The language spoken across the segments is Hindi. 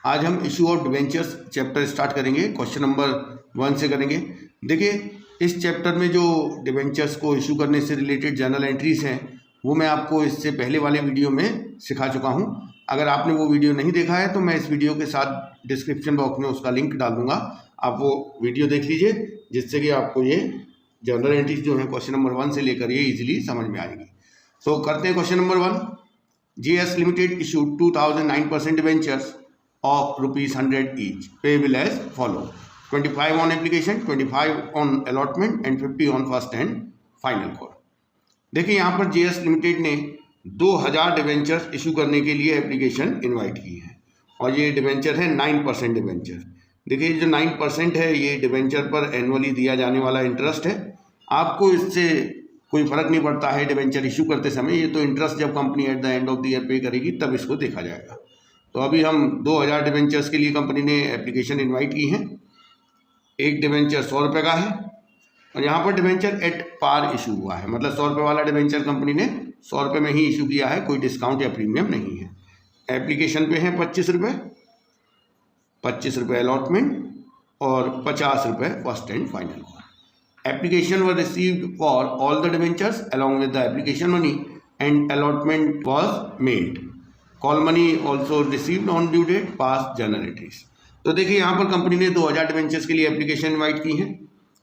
आज हम issue of debentures chapter start करेंगे। क्वेश्चन नंबर 1 से करेंगे। देखिए, इस चैप्टर में जो डिवेंचर्स को इशू करने से रिलेटेड जर्नल एंट्रीज हैं वो मैं आपको इससे पहले वाले वीडियो में सिखा चुका हूं। अगर आपने वो वीडियो नहीं देखा है तो मैं इस वीडियो के साथ डिस्क्रिप्शन बॉक्स में उसका लिंक डाल दूंगा, आप वो वीडियो देख लीजिए, जिससे कि आपको ये जर्नल एंट्रीज जो है क्वेश्चन नंबर 1 से लेकर ये इजीली समझ में आएगी। सो करते हैं question number 1। GS Limited issued 2009% debentures of ₹100 each, payable as follow: 25 on application, 25 on allotment and 50 on first and final call। देखिए, यहाँ पर GS Limited ने 2000 डिवेंचर्स इशू करने के लिए एप्लीकेशन इनवाइट की है और ये डिवेंचर है 9% डिवेंचर। देखिए, जो 9% है ये डिवेंचर पर एनुअली दिया जाने वाला इंटरेस्ट है। आपको इससे कोई फर्क नहीं पड़ता है डिवेंचर इशू करते समय, ये तो इंटरेस्ट जब company at the end of the year पे करेगी तब इसको देखा जाएगा। तो अभी हम 2000 डिवेंचर्स के लिए कंपनी ने एप्लीकेशन इनवाइट की है। एक डिवेंचर 100 रुपये का है और यहाँ पर डिवेंचर एट पार इशू हुआ है, मतलब 100 रुपये वाला डिवेंचर कंपनी ने 100 रुपये में ही इशू किया है, कोई डिस्काउंट या प्रीमियम नहीं है। एप्लीकेशन पे है 25 रुपये, 25 रुपये अलॉटमेंट और 50 रुपये first and final call. Application were received for all the debentures along with the application money and allotment was made. Call money also received on due date, past journal entries। तो देखिए, यहाँ पर कंपनी ने 2000 डिवेंचर्स के लिए एप्लीकेशन इनवाइट की है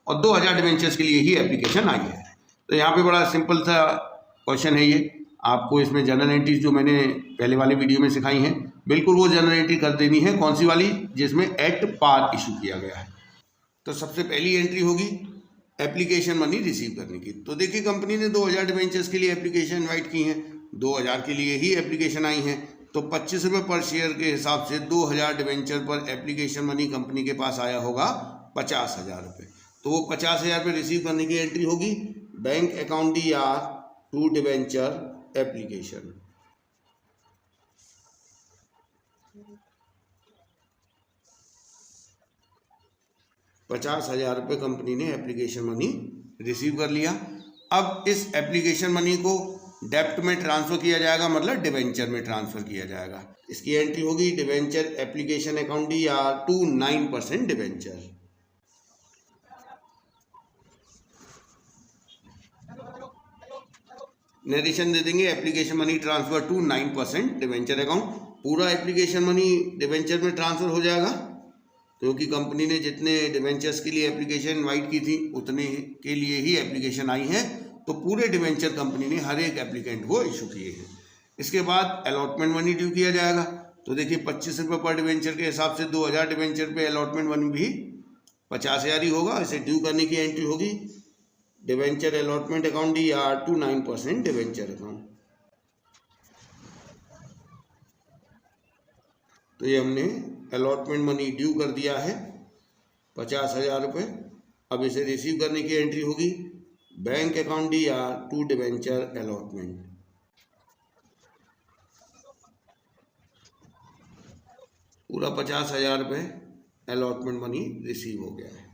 और 2000 डिवेंचर्स के लिए ही एप्लीकेशन आई है। तो यहाँ पे बड़ा सिंपल सा क्वेश्चन है ये। आपको इसमें जर्नल एंट्रीज जो मैंने पहले वाले वीडियो में सिखाई हैं, बिल्कुल वो जर्नल एंट्री कर देनी है। कौन सी वाली? जिसमें एट पार इशू किया गया है। तो सबसे पहली एंट्री होगी एप्लीकेशन मनी रिसीव करने की। तो देखिए, कंपनी ने 2000 डिवेंचर्स के लिए एप्लीकेशन इनवाइट की हैं, 2000 के लिए ही एप्लीकेशन आई हैं। तो 25 रुपये पर शेयर के हिसाब से 2000 डिवेंचर पर एप्लीकेशन मनी कंपनी के पास आया होगा 50,000 रुपये। तो वो 50,000 रुपये रिसीव करने की एंट्री होगी bank account DR to debenture application. ₹50,000 रुपये कंपनी ने एप्लीकेशन मनी रिसीव कर लिया। अब इस एप्लीकेशन मनी को डेप्ट में ट्रांसफ़र किया जाएगा, मतलब डिवेंचर में ट्रांसफ़र किया जाएगा। इसकी एंट्री होगी debenture application account DR to 9% debenture. Narration दे देंगे application money transfer to 9% debenture account. पूरा एप्लीकेशन मनी डिवेंचर में ट्रांसफ़र हो जाएगा क्योंकि कंपनी ने जितने डिवेंचर्स के लिए एप्लीकेशन इनवाइट की थी उतने के लिए ही एप्लीकेशन आई है। तो पूरे डिवेंचर कंपनी ने हर एक एप्लीकेंट को इशू किए हैं। इसके बाद अलॉटमेंट मनी ड्यू किया जाएगा। तो देखिए, 25 रुपये पर डिवेंचर के हिसाब से 2000 डिवेंचर पे अलॉटमेंट मनी भी 50,000 ही होगा। इसे ड्यू करने की एंट्री होगी debenture allotment account DR to 9% debenture account. तो ये हमने अलॉटमेंट मनी ड्यू कर दिया है 50,000 रुपये। अब इसे रिसीव करने की एंट्री होगी bank account DR to debenture allotment. पूरा 50,000 रुपये अलॉटमेंट मनी रिसीव हो गया है।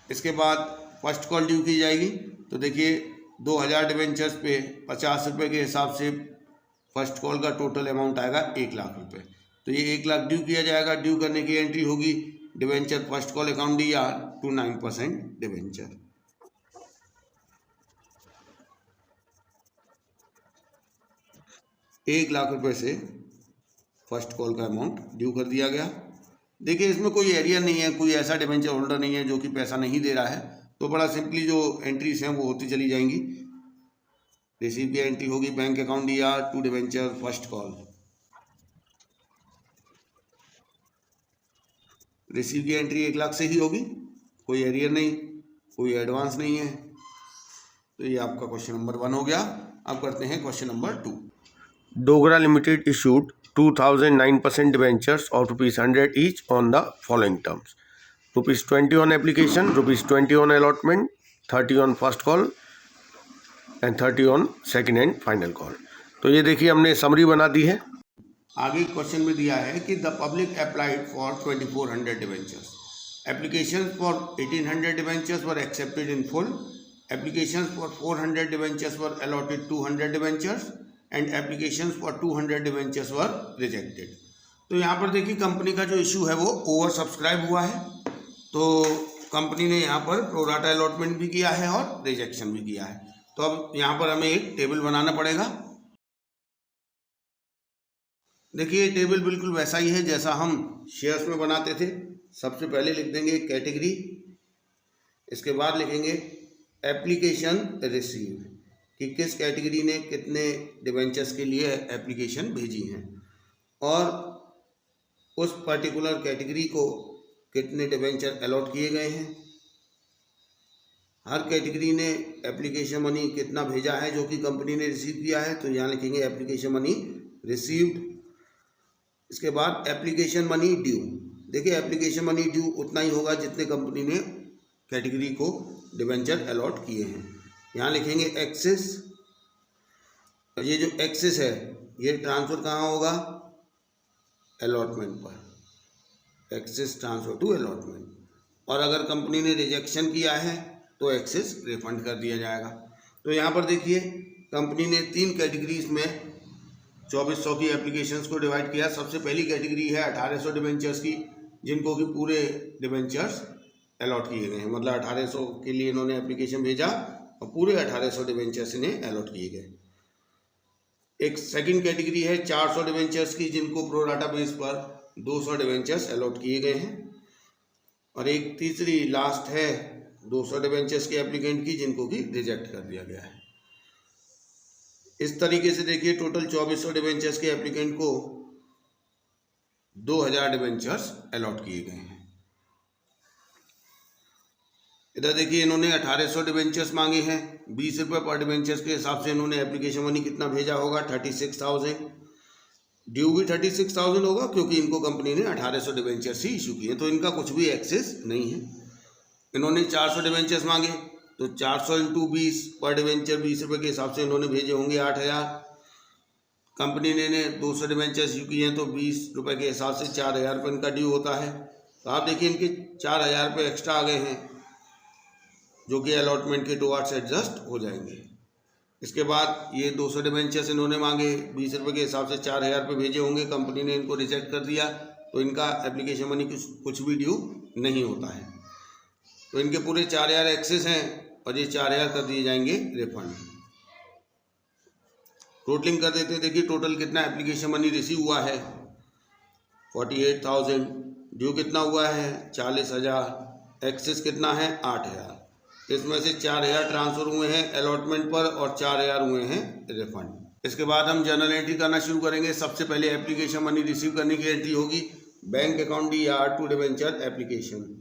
इसके बाद फर्स्ट कॉल ड्यू की जाएगी। तो देखिए, 2000 डिवेंचर्स पे 50 रुपये के हिसाब से फर्स्ट कॉल का टोटल अमाउंट आएगा 1 लाख रुपये। तो ये 1 लाख ड्यू किया जाएगा। ड्यू करने की एंट्री होगी debenture first call account DR to 9% debenture. एक लाख रुपये से फर्स्ट कॉल का अमाउंट ड्यू कर दिया गया। देखिए, इसमें कोई एरियर नहीं है, कोई ऐसा डिवेंचर होल्डर नहीं है जो कि पैसा नहीं दे रहा है। तो बड़ा सिंपली जो एंट्रीज हैं वो होती चली जाएंगी। रिसीव की एंट्री होगी bank account DR to debenture first call. Receive की एंट्री 1 लाख से ही होगी, कोई एरियर नहीं, कोई एडवांस नहीं है। तो ये आपका क्वेश्चन नंबर 1 हो गया। अब करते हैं question number 2। Dogra limited issued 2009% debentures of ₹100 each on the following terms: ₹20 on application, ₹20 on allotment, 30 on first call and 30 on second and final call. तो ये देखिए, हमने समरी बना दी है। आगे क्वेश्चन में दिया है कि the public applied for 2400 debentures. Application for 1800 debentures were accepted in full. Application for 400 debentures were allotted 200 debentures and applications for 200 debentures were rejected. तो यहाँ पर देखिए कंपनी का जो इशू है वो ओवर सब्सक्राइब हुआ है, तो कंपनी ने यहाँ पर प्रोराटा अलॉटमेंट भी किया है और रिजेक्शन भी किया है। तो अब यहाँ पर हमें एक टेबल बनाना पड़ेगा। देखिए ये टेबल बिल्कुल वैसा ही है जैसा हम शेयर्स में बनाते थे। सबसे पहले लिख देंगे कैटेगरी, इसके बाद लिखेंगे एप्लीकेशन रिसीव कि किस कैटेगरी ने कितने डिवेंचर्स के लिए एप्लीकेशन भेजी हैं और उस पर्टिकुलर कैटेगरी को कितने डिवेंचर अलॉट किए गए हैं। हर कैटेगरी ने एप्लीकेशन मनी कितना भेजा है जो कि कंपनी ने रिसीव किया है, तो यहाँ लिखेंगे एप्लीकेशन मनी रिसीव्ड। इसके बाद एप्लीकेशन मनी ड्यू। देखिए एप्लीकेशन मनी ड्यू उतना ही होगा जितने कंपनी ने कैटेगरी को डिवेंचर अलॉट किए हैं। यहाँ लिखेंगे एक्सेस। ये जो एक्सेस है ये ट्रांसफ़र कहाँ होगा, अलॉटमेंट पर, एक्सेस ट्रांसफ़र टू अलॉटमेंट। और अगर कंपनी ने रिजेक्शन किया है तो एक्सेस रिफंड कर दिया जाएगा। तो यहाँ पर देखिए कंपनी ने 3 कैटेगरीज में 2400 की एप्लीकेशंस को डिवाइड किया। सबसे पहली कैटेगरी है 1800 डिवेंचर्स की, जिनको कि पूरे डिवेंचर्स अलॉट किए गए हैं, मतलब 1800 के लिए इन्होंने एप्लीकेशन भेजा और पूरे 1800 डिवेंचर्स इन्हें अलॉट किए गए। एक सेकंड कैटेगरी है 400 डिवेंचर्स की, जिनको प्रोराटा बेस पर 200 डिवेंचर्स अलॉट किए गए हैं। और एक तीसरी लास्ट है 200 डिवेंचर्स के एप्लीकेंट की, जिनको कि रिजेक्ट कर दिया गया है। इस तरीके से देखिए टोटल 2400 डिवेंचर्स के एप्लीकेंट को 2000 डिवेंचर्स अलॉट किए गए हैं। इधर देखिए इन्होंने 1800 डिवेंचर्स मांगे हैं, 20 रुपये पर डिवेंचर्स के हिसाब से इन्होंने एप्लीकेशन मनी कितना भेजा होगा, 36,000। ड्यू भी 36,000 होगा क्योंकि इनको कंपनी ने 1800 डिवेंचर्स ही इशू किए, तो इनका कुछ भी एक्सेस नहीं है। इन्होंने 400 डिवेंचर्स मांगे तो 400 इंटू 20 पर डिवेंचर 20 रुपये के हिसाब से इन्होंने भेजे होंगे 8000। कंपनी ने 200 डिवेंचर्स इशू किए हैं तो 20 रुपये के हिसाब से 4000 रुपये इनका ड्यू होता है। तो आप देखिए इनके 4000 रुपये एक्स्ट्रा आ गए हैं, जो कि अलॉटमेंट के टुवर्ड्स एडजस्ट हो जाएंगे। इसके बाद ये 200 डिवेंचर्स इन्होंने मांगे, 20 रुपये के हिसाब से 4000 रुपये भेजे होंगे, कंपनी ने इनको रिजेक्ट कर दिया, तो इनका एप्लीकेशन मनी कुछ भी ड्यू नहीं होता है। तो इनके पूरे 4000 एक्सेस हैं और ये 4000 कर दिए जाएंगे रिफंड। टोटलिंग कर देते हैं। देखिए टोटल कितना एप्लीकेशन मनी रिसीव हुआ है 48,000, ड्यू कितना हुआ है 40,000, एक्सेस कितना है 8,000। इसमें से 4,000 ट्रांसफ़र हुए हैं अलॉटमेंट पर और 4,000 हुए हैं रिफंड। इसके बाद हम जर्नल एंट्री करना शुरू करेंगे। सबसे पहले एप्लीकेशन मनी रिसीव करने की एंट्री होगी bank account DR to debenture application.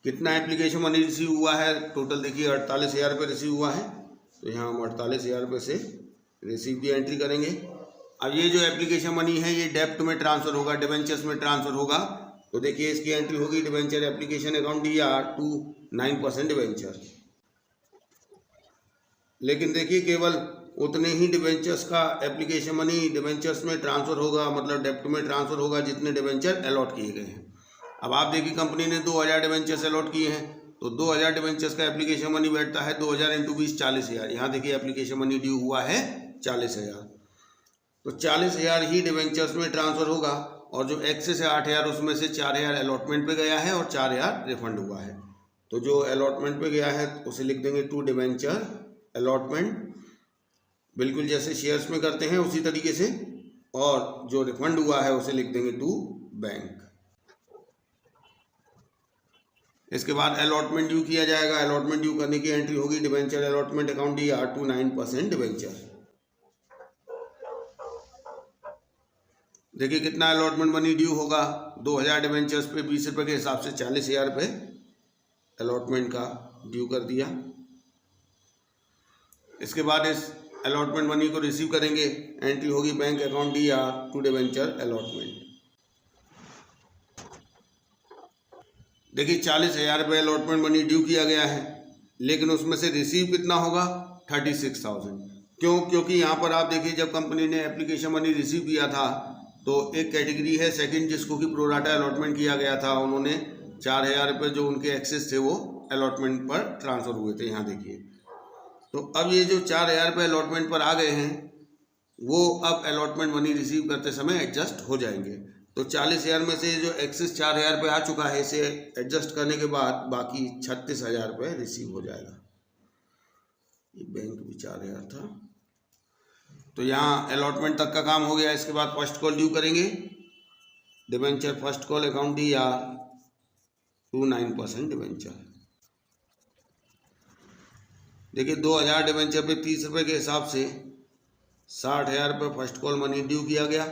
कितना एप्लीकेशन मनी रिसीव हुआ है, टोटल देखिए 48,000 रुपये रिसीव हुआ है, तो यहाँ हम 48,000 रुपये से रिसीव की एंट्री करेंगे। अब ये जो एप्लीकेशन मनी है ये डेप्ट में ट्रांसफ़र होगा, डिवेंचर्स में ट्रांसफ़र होगा, तो देखिए इसकी एंट्री होगी debenture application account DR to 9% debenture. लेकिन देखिए केवल उतने ही डिवेंचर्स का एप्लीकेशन मनी डिवेंचर्स में ट्रांसफ़र होगा, मतलब डेप्ट में ट्रांसफ़र होगा जितने डिवेंचर अलॉट किए गए हैं। अब आप देखिए कंपनी ने 2000 डिवेंचर्स अलॉट किए हैं, तो 2000 डिवेंचर्स का एप्लीकेशन मनी बैठता है 2000 इंटू 20 40,000। यहाँ देखिए एप्लीकेशन मनी ड्यू हुआ है 40,000, तो 40,000 ही डिवेंचर्स में ट्रांसफ़र होगा और जो एक्सेस है 8,000 उसमें से 4,000 अलॉटमेंट पे गया है और 4,000 रिफंड हुआ है। तो जो अलॉटमेंट पे गया है उसे लिख देंगे टू डिवेंचर अलॉटमेंट, बिल्कुल जैसे शेयर्स में करते हैं उसी तरीके से, और जो रिफंड हुआ है उसे लिख देंगे टू बैंक। इसके बाद अलॉटमेंट ड्यू किया जाएगा। अलॉटमेंट ड्यू करने की एंट्री होगी debenture allotment account DR to 9% debenture. देखिए कितना अलॉटमेंट मनी ड्यू होगा, 2000 डिवेंचर्स पे 20 रुपये के हिसाब से 40,000 रुपये अलॉटमेंट का ड्यू कर दिया। इसके बाद इस अलॉटमेंट मनी को रिसीव करेंगे, एंट्री होगी bank account DR to debenture allotment. देखिए 40,000 रुपये अलॉटमेंट मनी ड्यू किया गया है, लेकिन उसमें से रिसीव कितना होगा 36,000। क्यों? क्योंकि यहाँ पर आप देखिए जब कंपनी ने एप्लीकेशन मनी रिसीव किया था तो एक कैटेगरी है सेकंड जिसको कि प्रोराटा अलॉटमेंट किया गया था, उन्होंने 4,000 रुपये जो उनके एक्सेस थे वो अलॉटमेंट पर ट्रांसफ़र हुए थे। यहाँ देखिए तो अब ये जो 4,000 रुपये अलॉटमेंट पर आ गए हैं वो अब अलॉटमेंट मनी रिसीव करते समय एडजस्ट हो जाएंगे। तो 40,000 में से जो एक्सेस 4,000 रुपये आ चुका है इसे एडजस्ट करने के बाद बाकी 36,000 रुपये रिसीव हो जाएगा। ये बैंक भी 4,000 था, तो यहाँ अलॉटमेंट तक का काम हो गया। इसके बाद फर्स्ट कॉल ड्यू करेंगे। Debenture first call account D are 29% debenture. देखिए 2,000 डिबेंचर पे 30 रुपये के हिसाब से 60,000 रुपये फर्स्ट कॉल मनी ड्यू किया गया,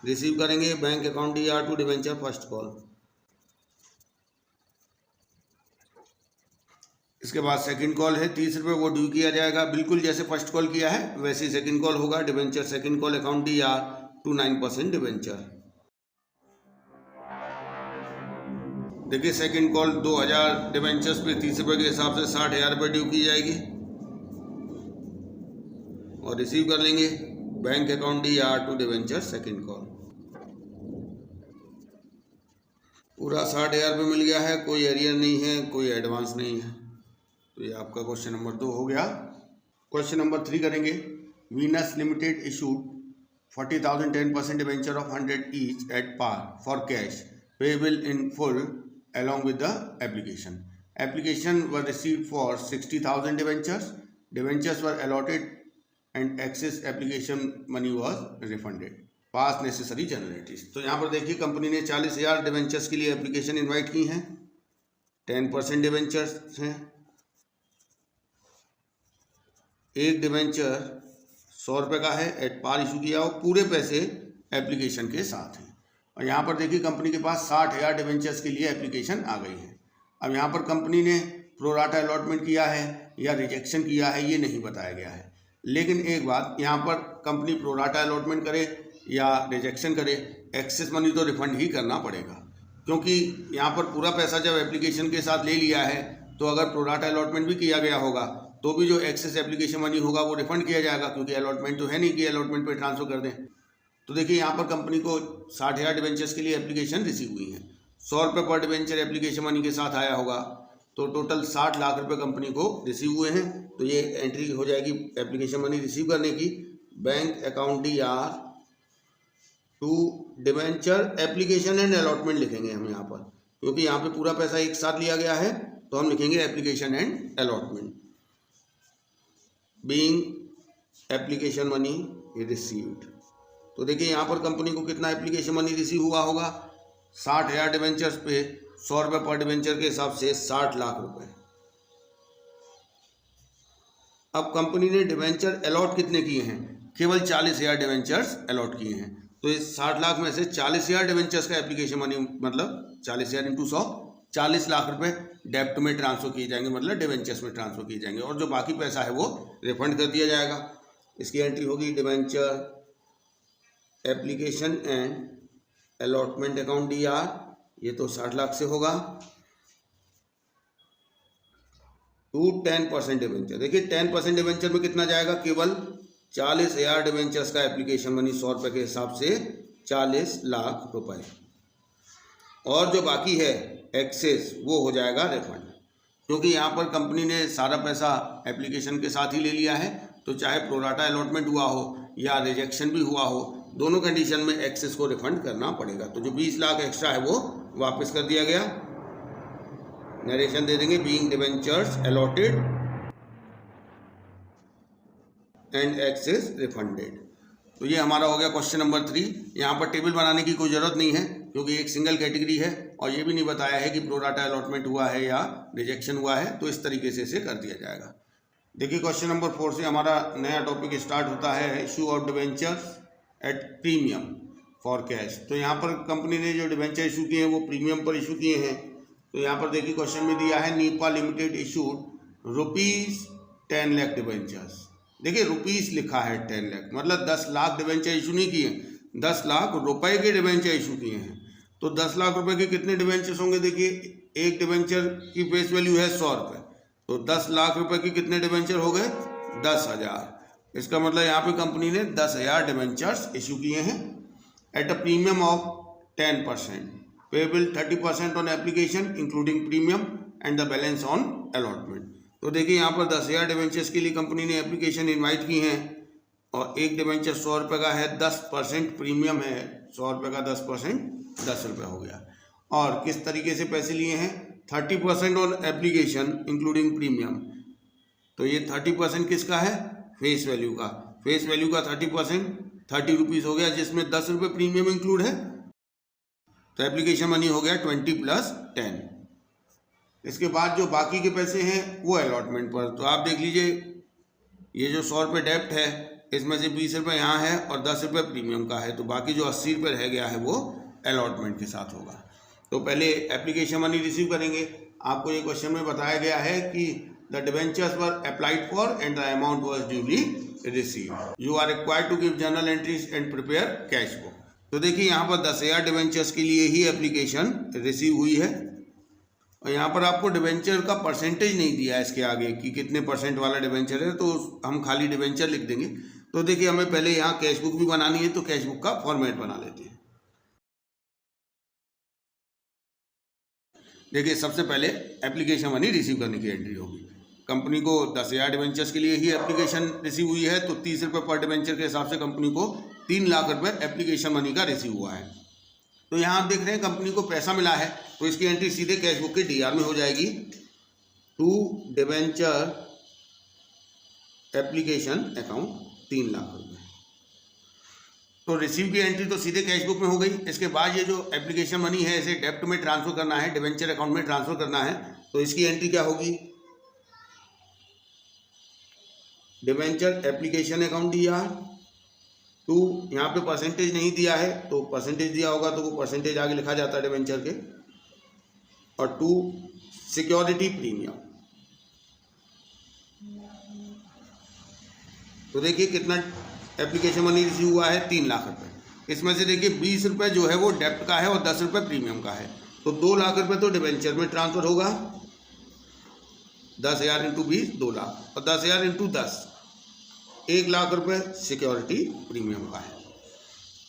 रिसीव करेंगे। Bank account D R to debenture first call. इसके बाद सेकंड कॉल है 30 रुपये, वो ड्यू किया जाएगा बिल्कुल जैसे फर्स्ट कॉल किया है वैसे ही सेकंड कॉल होगा। Debenture second call account D R to 9% debenture. देखिए सेकंड कॉल 2,000 डिबेंचर्स पे 30 रुपये के हिसाब से 60,000 रुपये ड्यू की जाएगी और रिसीव कर लेंगे। Bank account D R to debenture second call. पूरा 60,000 रुपये मिल गया है, कोई एरियर नहीं है, कोई एडवांस नहीं है। तो ये आपका क्वेश्चन नंबर 2 हो गया। क्वेश्चन नंबर 3 करेंगे। Venus limited issued 40,000 10% debenture of 100 each at par for cash payable in full along with the application. Application were received for 60,000 debentures. Debentures were allotted and excess application money was refunded. Pass necessary generalities. तो यहाँ पर देखिए कंपनी ने 40,000 डिबेंचर्स के लिए एप्लीकेशन इनवाइट की हैं। 10% डिबेंचर्स हैं। एक डिबेंचर 100 रुपये का है, एट पार इशू किया हो, पूरे पैसे एप्लीकेशन के साथ हैं। और यहाँ पर देखिए कंपनी के पास 60,000 डिबेंचर्स के लिए एप्लीकेशन आ गई है। अब यहाँ पर कंपनी ने प्रोराटा अलॉटमेंट किया है या रिजेक्शन किया है ये नहीं बताया गया है। लेकिन एक बात, यहाँ पर कंपनी प्रोराटा अलॉटमेंट करे या रिजेक्शन करे, एक्सेस मनी तो रिफंड ही करना पड़ेगा, क्योंकि यहाँ पर पूरा पैसा जब एप्लीकेशन के साथ ले लिया है तो अगर प्रोराटा अलॉटमेंट भी किया गया होगा तो भी जो एक्सेस एप्लीकेशन मनी होगा वो रिफंड किया जाएगा, क्योंकि अलॉटमेंट तो है नहीं कि अलॉटमेंट पे ट्रांसफर कर दें। तो देखिए यहाँ पर कंपनी को 60,000 डिबेंचर्स के लिए एप्लीकेशन रिसीव हुई है। 100 रुपये पर डिबेंचर एप्लीकेशन मनी के साथ आया होगा, तो टोटल 60 लाख रुपए कंपनी को रिसीव हुए हैं। तो ये एंट्री हो जाएगी एप्लीकेशन मनी रिसीव करने की। Bank account D R to debenture application and allotment लिखेंगे हम यहाँ पर, क्योंकि यहाँ पे पूरा पैसा एक साथ लिया गया है, तो हम लिखेंगे application and allotment. Being application money received. तो देखिए यहाँ पर कंपनी को कितना एप्लीकेशन मनी रिसीव हुआ होगा, 60,000 डिबेंचर्स पे 100 रुपये पर डिबेंचर के हिसाब से 60 लाख रुपए। अब कंपनी ने डिबेंचर अलॉट कितने किए हैं, केवल 40,000 डिबेंचर्स अलॉट किए हैं। तो इस 60 लाख में से 40,000 डिबेंचर्स का एप्लीकेशन मनी मतलब 40,000 इंटू 100, 40 लाख रुपए डेप्ट में ट्रांसफर किए जाएंगे, मतलब डिबेंचर्स में ट्रांसफर किए जाएंगे, और जो बाकी पैसा है वो रिफंड कर दिया जाएगा। इसकी एंट्री होगी debenture application and allotment account D are, ये तो 60 लाख से होगा, टू 10% डिबेंचर। देखिए 10% डिबेंचर में कितना जाएगा, केवल 40,000 डिबेंचर्स का एप्लीकेशन मनी 100 रुपये के हिसाब से 40 लाख रुपए, और जो बाकी है एक्सेस वो हो जाएगा रिफंड, क्योंकि यहाँ पर कंपनी ने सारा पैसा एप्लीकेशन के साथ ही ले लिया है। तो चाहे प्रोराटा अलॉटमेंट हुआ हो या रिजेक्शन भी हुआ हो, दोनों कंडीशन में एक्सेस को रिफंड करना पड़ेगा। तो जो 20 लाख एक्स्ट्रा है वो वापस कर दिया गया। नरेशन दे देंगे, being debentures allotted and excess refunded. तो ये हमारा हो गया क्वेश्चन नंबर 3। यहाँ पर टेबल बनाने की कोई ज़रूरत नहीं है, क्योंकि एक सिंगल कैटेगरी है और ये भी नहीं बताया है कि प्रोराटा अलॉटमेंट हुआ है या रिजेक्शन हुआ है, तो इस तरीके से इसे कर दिया जाएगा। देखिए क्वेश्चन नंबर 4 से हमारा नया टॉपिक स्टार्ट होता है, issue of debentures at premium for cash. तो यहाँ पर कंपनी ने जो डिबेंचर इशू किए हैं वो प्रीमियम पर इशू किए हैं। तो यहाँ पर देखिए क्वेश्चन में दिया है, Nipah limited issued ₹10 lakh debentures. देखिए रुपीस लिखा है 10 लाख, मतलब 10 लाख डिबेंचर इशू नहीं किए, 10 लाख रुपए के डिबेंचर इशू किए हैं। तो 10 लाख रुपए के कितने डिबेंचर्स होंगे, देखिए एक डिबेंचर की फेस वैल्यू है 100 रुपये, तो 10 लाख रुपए के कितने डिबेंचर हो गए, 10,000। इसका मतलब यहाँ पे कंपनी ने 10,000 डिबेंचर्स इशू किए हैं eight a premium of 10%, payable 30% on application including premium and the balance on allotment. तो देखिए यहाँ पर 10,000 डिवेंचर्स के लिए कंपनी ने एप्लीकेशन इनवाइट की हैं और एक डिवेंचर 100 रुपये का है, 10% प्रीमियम है, 100 रुपये का 10% 10 रुपये हो गया। और किस तरीके से पैसे लिए हैं, 30% ऑन एप्लीकेशन इंक्लूडिंग प्रीमियम। तो ये 30% किसका है, फेस वैल्यू का। फेस वैल्यू का 30% 30 रुपीज़ हो गया, जिसमें 10 रुपये प्रीमियम इंक्लूड है। तो एप्लीकेशन मनी हो गया 20 + 10। इसके बाद जो बाकी के पैसे हैं वो अलॉटमेंट पर। तो आप देख लीजिए, ये जो 100 रुपये डेप्ट है, इसमें से 20 रुपये यहाँ है और 10 रुपये प्रीमियम का है। तो बाकी जो 80 रुपये रह गया है वो अलॉटमेंट के साथ होगा। तो पहले एप्लीकेशन मनी रिसीव करेंगे। आपको ये क्वेश्चन में बताया गया है कि the debentures were applied for and the amount was duly receive. You are required to give journal entries and prepare cash book. तो देखिए यहाँ पर 10,000 डिवेंचर्स के लिए ही एप्लीकेशन रिसीव हुई है और यहाँ पर आपको डिवेंचर का परसेंटेज नहीं दिया है इसके आगे कि कितने % वाला डिवेंचर है, तो हम खाली डिवेंचर लिख देंगे। तो देखिए हमें पहले यहाँ कैश बुक भी बनानी है, तो कैश बुक का फॉर्मेट बना लेते हैं। देखिए सबसे पहले एप्लीकेशन मनी रिसीव करने की एंट्री होगी। कंपनी को 10,000 डिवेंचर्स के लिए ही एप्लीकेशन रिसीव हुई है, तो 30 रुपये पर डिवेंचर के हिसाब से कंपनी को 3 लाख रुपये एप्लीकेशन मनी का रिसीव हुआ है। तो यहाँ आप देख रहे हैं कंपनी को पैसा मिला है, तो इसकी एंट्री सीधे कैश बुक के DR में हो जाएगी। To debenture application account 3 lakh रुपये। तो रिसीव की एंट्री तो सीधे कैश बुक में हो गई। इसके बाद ये जो एप्लीकेशन मनी है इसे डेप्ट में ट्रांसफर करना है, डिवेंचर अकाउंट में ट्रांसफर करना है। तो इसकी एंट्री क्या होगी, debenture application account DR to, यहाँ पे परसेंटेज नहीं दिया है तो परसेंटेज दिया होगा तो वो परसेंटेज आगे लिखा जाता है डिवेंचर के, और टू सिक्योरिटी प्रीमियम। तो देखिए कितना एप्लीकेशन मनी रिसीव हुआ है, 3 लाख रुपये। इसमें से देखिए 20 रुपये जो है वो डेप्ट का है और 10 रुपये प्रीमियम का है। तो 2 लाख रुपये तो डिवेंचर में ट्रांसफर होगा, 10,000 × 20 2 लाख, और 10,000 × 10 1 लाख रुपये सिक्योरिटी प्रीमियम का है।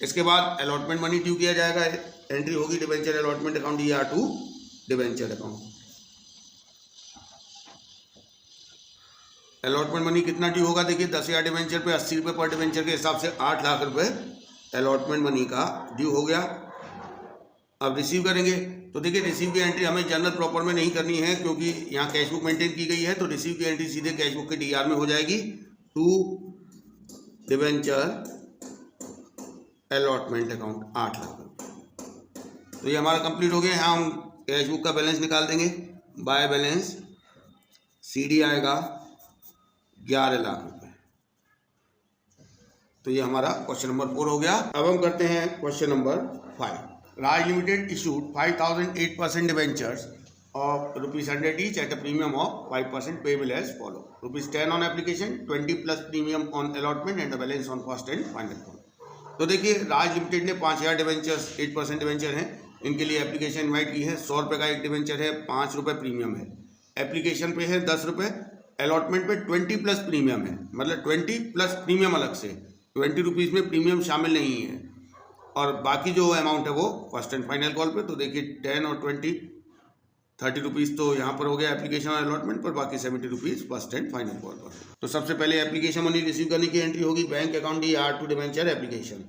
इसके बाद अलॉटमेंट मनी ड्यू किया जाएगा। एंट्री होगी debenture allotment account DR to debenture account. Allotment money कितना ड्यू होगा, देखिए 10,000 डिवेंचर पे 80 रुपये पर डिवेंचर के हिसाब से 8 लाख रुपये अलॉटमेंट मनी का ड्यू हो गया। अब रिसीव करेंगे, तो देखिए रिसीव की एंट्री हमें जनरल प्रॉपर में नहीं करनी है क्योंकि यहाँ कैश बुक मेंटेन की गई है। तो रिसीव की एंट्री सीधे कैश बुक के DR में हो जाएगी। To debenture allotment account 8 lakh रुपये। तो ये हमारा कंप्लीट हो गया। यहाँ हम कैश बुक का बैलेंस निकाल देंगे। बाय बैलेंस CD आएगा 11 लाख रुपये। तो ये हमारा क्वेश्चन नंबर 4 हो गया। अब हम करते हैं question number 5। Raj limited issued 5,008% debentures of ₹100 each at a premium of 5% payable as follow: ₹10 on application, 20 plus premium on allotment and the balance on first and final call। तो देखिए राज लिमिटेड ने 5,000 डिवेंचर्स 8% डिवेंचर हैं, इनके लिए एप्लीकेशन इनवाइट की है। 100 रुपये का एक डिवेंचर है, 5 रुपये प्रीमियम है। एप्लीकेशन पे है 10 रुपये, अलॉटमेंट पे 20 प्लस प्रीमियम है, मतलब 20 प्लस प्रीमियम अलग से, 20 रुपीज़ में प्रीमियम शामिल नहीं है। और बाकी जो अमाउंट है वो फर्स्ट एंड फाइनल कॉल पे। तो देखिए 10 और 20 30 रुपीज़ तो यहाँ पर हो गया एप्लीकेशन और अलॉटमेंट पर, बाकी 70 rupees first and final call पर। तो सबसे पहले एप्लीकेशन मनी रिसीव करने की एंट्री होगी bank account DR to debenture application.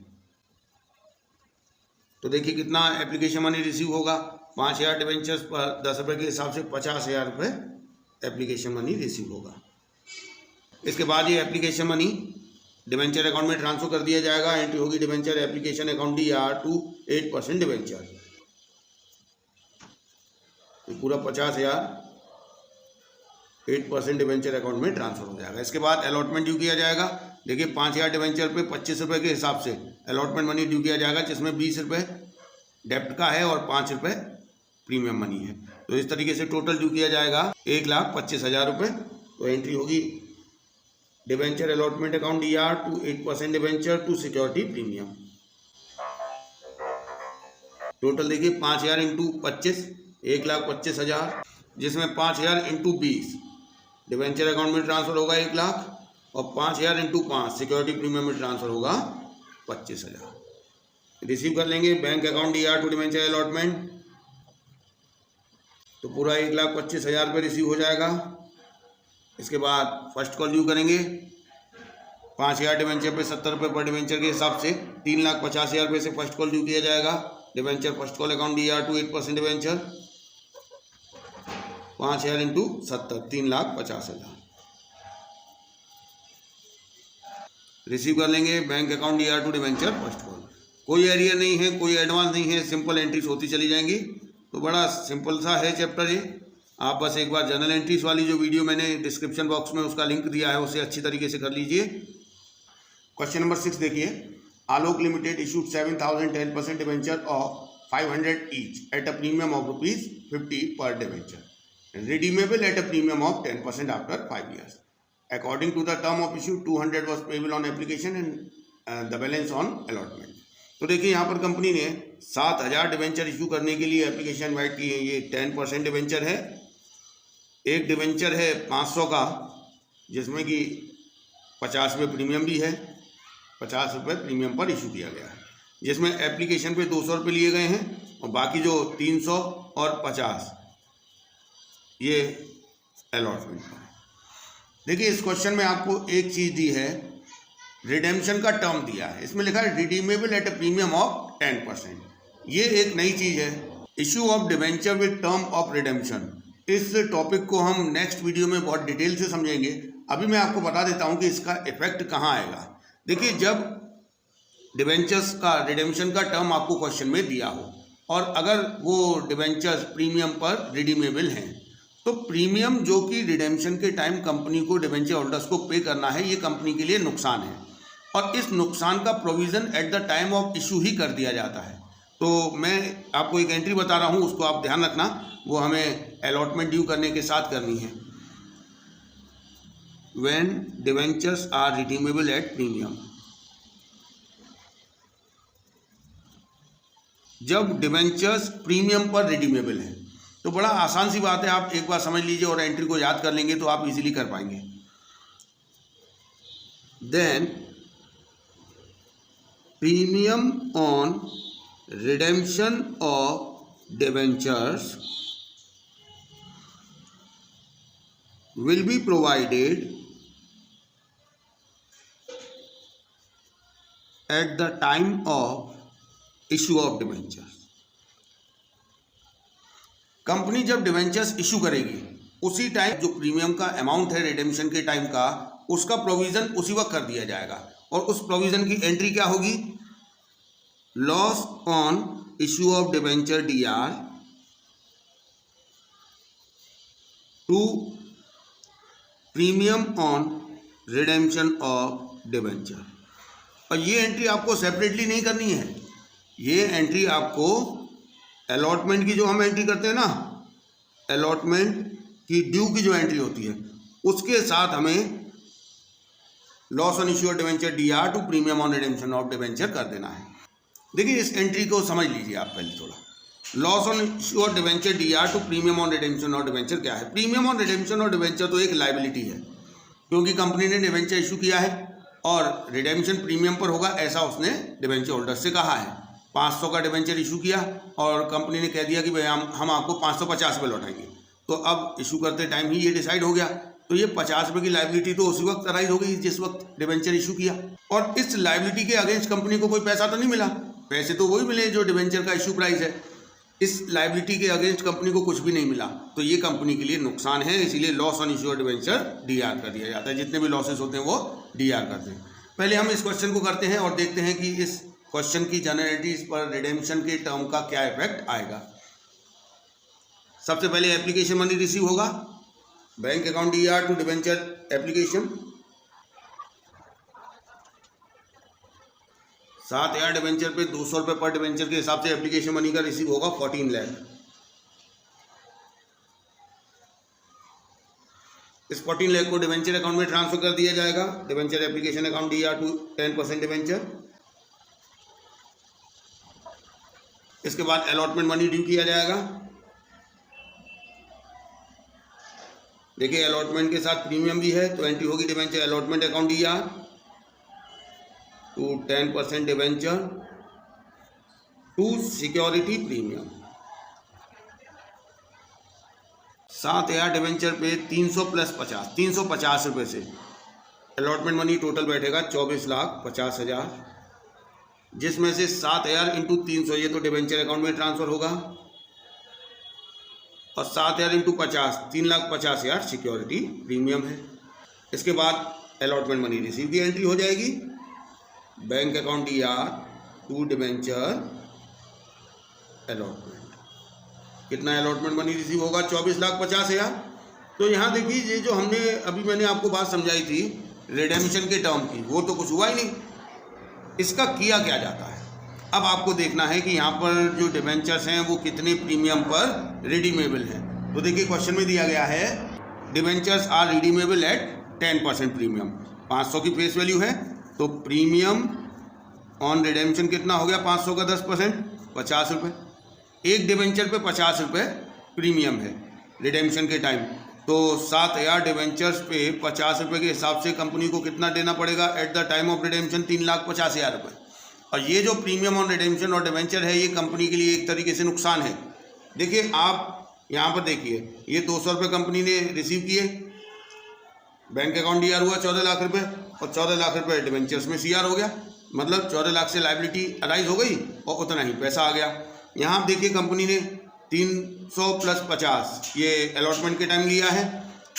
तो देखिए कितना एप्लीकेशन मनी रिसीव होगा, 5,000 डिवेंचर्स पर 10 रुपये के हिसाब से 50,000 रुपये एप्लीकेशन मनी रिसीव होगा। इसके बाद ये एप्लीकेशन मनी डिवेंचर अकाउंट में ट्रांसफर कर दिया जाएगा। एंट्री होगी debenture application account DR to 8% debenture. तो पूरा 50,000 8% डिवेंचर अकाउंट में ट्रांसफर हो जाएगा। इसके बाद अलॉटमेंट ड्यू किया जाएगा। देखिए 5,000 डिवेंचर पे 25 रुपये के हिसाब से अलॉटमेंट मनी ड्यू किया जाएगा, जिसमें 20 रुपये डेप्ट का है और 5 रुपये प्रीमियम मनी है। तो इस तरीके से टोटल ड्यू किया जाएगा 1,25,000 रुपये। तो एंट्री होगी debenture allotment account DR to 8% debenture to security premium. Total देखिए 5,000 इंटू 25 1,25,000, जिसमें 5,000 इंटू 20 डिवेंचर अकाउंट में ट्रांसफर होगा 1 लाख, और 5,000 इंटू 5 सिक्योरिटी प्रीमियम में ट्रांसफर होगा 25,000। रिसीव कर लेंगे bank account DR to debenture allotment. तो पूरा 1,25,000 रुपये रिसीव हो जाएगा। इसके बाद फर्स्ट कॉल ड्यू करेंगे 5,000 डिवेंचर पे 70 रुपये पर डिवेंचर के हिसाब से 3,50,000 रुपये से फर्स्ट कॉल ड्यू किया जाएगा। Debenture first call account DAR to 8% debenture 5,000 into 70 3,50,000 receive कर लेंगे bank account DAR to debenture first call. कोई एरियर नहीं है, कोई एडवांस नहीं है, सिंपल एंट्रीज होती चली जाएंगी। तो बड़ा सिंपल सा है चैप्टर ये। आप बस एक बार जर्नल एंट्रीज वाली जो वीडियो मैंने डिस्क्रिप्शन बॉक्स में उसका लिंक दिया है उसे अच्छी तरीके से कर लीजिए। क्वेश्चन नंबर 6 देखिए, Alok limited issued 7,000 10% debenture of 500 each at a premium of ₹50 per debenture redeemable at a premium of 10% after 5 years. According to the term of issue, 200 was payable on application and the balance on allotment. तो देखिए यहाँ पर कंपनी ने 7,000 डिवेंचर इशू करने के लिए एप्लीकेशन इनवाइट की है। ये 10% डिवेंचर है। एक डिवेंचर है 500 का जिसमें कि 50 रुपये प्रीमियम भी है। 50 रुपये प्रीमियम पर इशू किया गया है, जिसमें एप्लीकेशन पे 200 रुपये लिए गए हैं और बाकी जो 300 और 50 ये अलॉटमेंट पर। देखिए इस क्वेश्चन में आपको एक चीज़ दी है, रिडेम्पशन का टर्म दिया है। इसमें लिखा है redeemable eight a premium of 10%। ये एक नई चीज़ है, issue of debenture with term of redemption. इस टॉपिक को हम नेक्स्ट वीडियो में बहुत डिटेल से समझेंगे। अभी मैं आपको बता देता हूँ कि इसका इफेक्ट कहाँ आएगा। देखिए जब डिवेंचर्स का रिडेम्पशन का टर्म आपको क्वेश्चन में दिया हो और अगर वो डिवेंचर्स प्रीमियम पर रिडीमेबल हैं, तो प्रीमियम जो कि रिडेम्पशन के टाइम कंपनी को डिवेंचर होल्डर्स को पे करना है, ये कंपनी के लिए नुकसान है और इस नुकसान का provision at the time of issue ही कर दिया जाता है। तो मैं आपको एक एंट्री बता रहा हूँ, उसको आप ध्यान रखना, वो हमें अलॉटमेंट ड्यू करने के साथ करनी है। When debentures are redeemable at premium, जब डिवेंचर्स प्रीमियम पर रिडीमेबल हैं। तो बड़ा आसान सी बात है, आप एक बार समझ लीजिए और एंट्री को याद कर लेंगे तो आप इजीली कर पाएंगे। Then premium on redemption of debentures will be provided at the time of issue of debentures. Company जब डिवेंचर्स इशू करेगी उसी टाइम जो प्रीमियम का अमाउंट है रिडेम्पशन के टाइम का, उसका प्रोविज़न उसी वक्त कर दिया जाएगा और उस प्रोविज़न की एंट्री क्या होगी, loss on issue of debenture DAR to premium on redemption of debenture. और ये एंट्री आपको सेपरेटली नहीं करनी है, ये एंट्री आपको अलॉटमेंट की जो हम एंट्री करते हैं ना, अलॉटमेंट की ड्यू की जो एंट्री होती है उसके साथ हमें loss on issue of debenture DAR to premium on redemption of debenture कर देना है। देखिए इस एंट्री को समझ लीजिए आप पहले थोड़ा। Loss on issue of debenture DAR to premium on redemption of debenture क्या है? Premium on redemption of debenture तो एक लाइबिलिटी है, क्योंकि कंपनी ने डिवेंचर इशू किया है और रिडेम्पशन प्रीमियम पर होगा ऐसा उसने डिवेंचर होल्डर से कहा है। 500 का डिवेंचर इशू किया और कंपनी ने कह दिया कि भाई हम आपको 550 रुपये लौटाएंगे। तो अब इशू करते टाइम ही ये डिसाइड हो गया, तो ये 50 रुपये की लाइबिलिटी तो उसी वक्त अराइज हो गई जिस वक्त डिवेंचर इशू किया। और इस लाइबिलिटी के अगेंस्ट कंपनी को कोई पैसा तो नहीं मिला, पैसे तो वही मिले जो डिवेंचर का इशू प्राइस है। इस लाइबिलिटी के अगेंस्ट कंपनी को कुछ भी नहीं मिला, तो ये कंपनी के लिए नुकसान है। इसीलिए loss on issue of debenture DAR कर दिया जाता है। जितने भी लॉसेस होते हैं वो DAR करते हैं। पहले हम इस क्वेश्चन को करते हैं और देखते हैं कि इस क्वेश्चन की जनरलिटीज पर रिडेम्पशन के टर्म का क्या इफेक्ट आएगा। सबसे पहले एप्लीकेशन मनी रिसीव होगा, bank account DAR to debenture application 7,000 debenture पे 200 रुपये पर डिवेंचर के हिसाब से एप्लीकेशन मनी का रिसीव होगा 14 लाख। इस 14 लाख को डिवेंचर अकाउंट में ट्रांसफर कर दिया जाएगा, debenture application account DAR to 10% debenture. इसके बाद अलॉटमेंट मनी ड्यू किया जाएगा। देखिए अलॉटमेंट के साथ प्रीमियम भी है, तो एंट्री होगी debenture allotment account DAR to 10% debenture to security premium. 7,000 debenture पे 300 प्लस 50, 350 रुपये से अलॉटमेंट मनी टोटल बैठेगा 24,50,000, जिसमें से 7,000 इंटू 300 ये तो डिवेंचर अकाउंट में ट्रांसफ़र होगा, और 7,000 इंटू 50 3,50,000 सिक्योरिटी प्रीमियम है। इसके बाद अलॉटमेंट मनी रिसीव की एंट्री हो जाएगी, bank account DR to debenture allotment. कितना अलॉटमेंट मनी रिसीव होगा? 24,50,000। तो यहाँ देखिए, ये जो हमने अभी मैंने आपको बात समझाई थी रिडेम्पशन के टर्म की, वो तो कुछ हुआ ही नहीं। इसका किया क्या जाता है, अब आपको देखना है कि यहाँ पर जो डिवेंचर्स हैं वो कितने प्रीमियम पर रिडीमेबल हैं। तो देखिए क्वेश्चन में दिया गया है debentures are redeemable at 10% premium. 500 की फेस वैल्यू है, तो प्रीमियम ऑन रिडेम्पशन कितना हो गया? 500 का 10% 50 रुपये। एक डिवेंचर पे 50 रुपये प्रीमियम है रिडेम्पशन के टाइम, तो 7,000 डिवेंचर्स पे 50 रुपये के हिसाब से कंपनी को कितना देना पड़ेगा eight the time of redemption? 3,50,000 रुपये। और ये जो प्रीमियम ऑन रिडेम्पशन और डिवेंचर है, ये कंपनी के लिए एक तरीके से नुकसान है। देखिए आप यहाँ पर देखिए, ये 200 रुपये कंपनी ने रिसीव किए, बैंक अकाउंट DR हुआ 14 लाख रुपये, और 14 लाख रुपये डिवेंचर्स में CR हो गया, मतलब 14 लाख से लायबिलिटी अराइज हो गई और उतना ही पैसा आ गया। यहाँ आप देखिए कंपनी ने 300 प्लस 50 ये अलॉटमेंट के टाइम लिया है,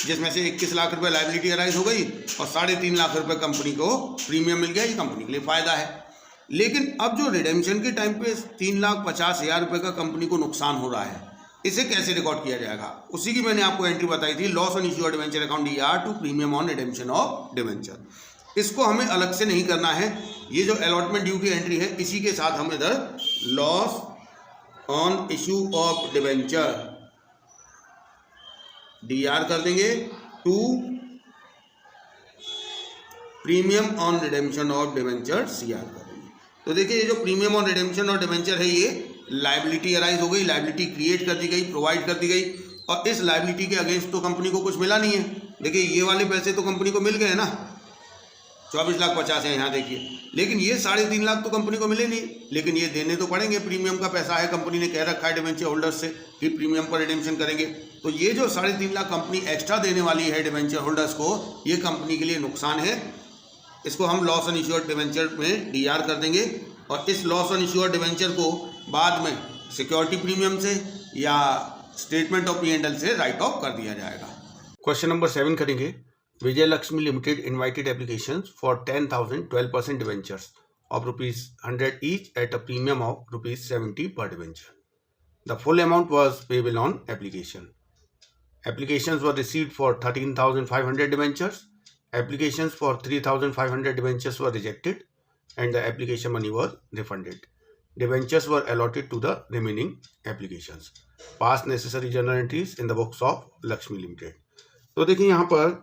जिसमें से 21 लाख रुपये लायबिलिटी अराइज हो गई और 3.5 लाख रुपये कंपनी को प्रीमियम मिल गया। ये कंपनी के लिए फ़ायदा है। लेकिन अब जो रिडेम्पशन के टाइम पे 3,50,000 रुपये का कंपनी को नुकसान हो रहा है, इसे कैसे रिकॉर्ड किया जाएगा? उसी की मैंने आपको एंट्री बताई थी, loss on issue debenture account DR to premium on redemption of debenture. इसको हमें अलग से नहीं करना है, ये जो अलॉटमेंट ड्यू की एंट्री है इसी के साथ हम इधर loss on issue of debenture DR कर देंगे to premium on redemption of debenture CR कर देंगे। तो देखिए, ये जो प्रीमियम ऑन रिडेम्पशन और डिवेंचर है, ये लायबिलिटी अराइज हो गई, लायबिलिटी क्रिएट कर दी गई, प्रोवाइड कर दी गई, और इस लायबिलिटी के अगेंस्ट तो कंपनी को कुछ मिला नहीं है। देखिए ये वाले पैसे तो कंपनी को मिल गए ना, 24,50,000 है यहाँ देखिए, लेकिन ये 3.5 लाख तो कंपनी को मिले नहीं, लेकिन ये देने तो पड़ेंगे। प्रीमियम का पैसा है, कंपनी ने कह रखा है डिवेंचर होल्डर्स से कि प्रीमियम पर रिडेम्पशन करेंगे, तो ये जो 3.5 लाख कंपनी एक्स्ट्रा देने वाली है डिवेंचर होल्डर्स को, ये कंपनी के लिए नुकसान है। इसको हम लॉस ऑन इश्यूड डिवेंचर में DR कर देंगे, और इस लॉस ऑन इश्यूड डिवेंचर को बाद में सिक्योरिटी प्रीमियम से या स्टेटमेंट ऑफ P&L से राइट ऑफ कर दिया जाएगा। क्वेश्चन नंबर 7 करेंगे। Vijay Lakshmi Limited invited applications for 10,000 12% debentures of ₹100 each at a premium of ₹70 per debenture. The full amount was payable on application. Applications were received for 13,500 debentures. Applications for 3,500 debentures were rejected, and the application money was refunded. Debentures were allotted to the remaining applications. Pass necessary journal entries in the books of Lakshmi Limited. तो देखिए यहाँ पर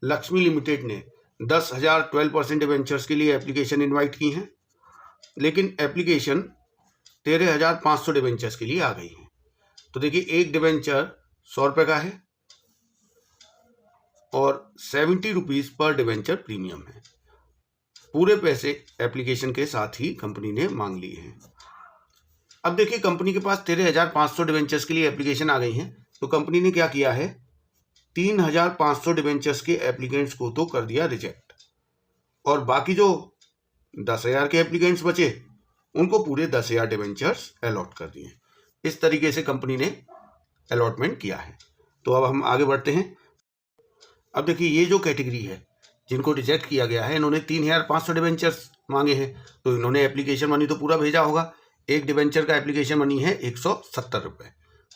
लक्ष्मी लिमिटेड ने 10,000 12% डिवेंचर्स के लिए एप्लीकेशन इनवाइट की हैं, लेकिन एप्लीकेशन 13,500 डिवेंचर्स के लिए आ गई है। तो देखिए एक डिवेंचर 100 रुपये का है और 70 रुपीज़ पर डिवेंचर प्रीमियम है। पूरे पैसे एप्लीकेशन के साथ ही कंपनी ने मांग लिए हैं। अब देखिए कंपनी के पास 13,500 डिवेंचर्स के लिए एप्लीकेशन आ गई हैं, तो कंपनी ने क्या किया है, 3,500 डिवेंचर्स के एप्लीकेंट्स को तो कर दिया रिजेक्ट, और बाकी जो 10,000 के एप्लीकेंट्स बचे उनको पूरे 10,000 डिवेंचर्स अलॉट कर दिए। इस तरीके से कंपनी ने अलॉटमेंट किया है। तो अब हम आगे बढ़ते हैं। अब देखिए ये जो कैटेगरी है जिनको रिजेक्ट किया गया है, इन्होंने 3,500 डिवेंचर्स मांगे हैं, तो इन्होंने एप्लीकेशन मनी तो पूरा भेजा होगा। एक डिवेंचर का एप्लीकेशन मनी है 170 रुपये,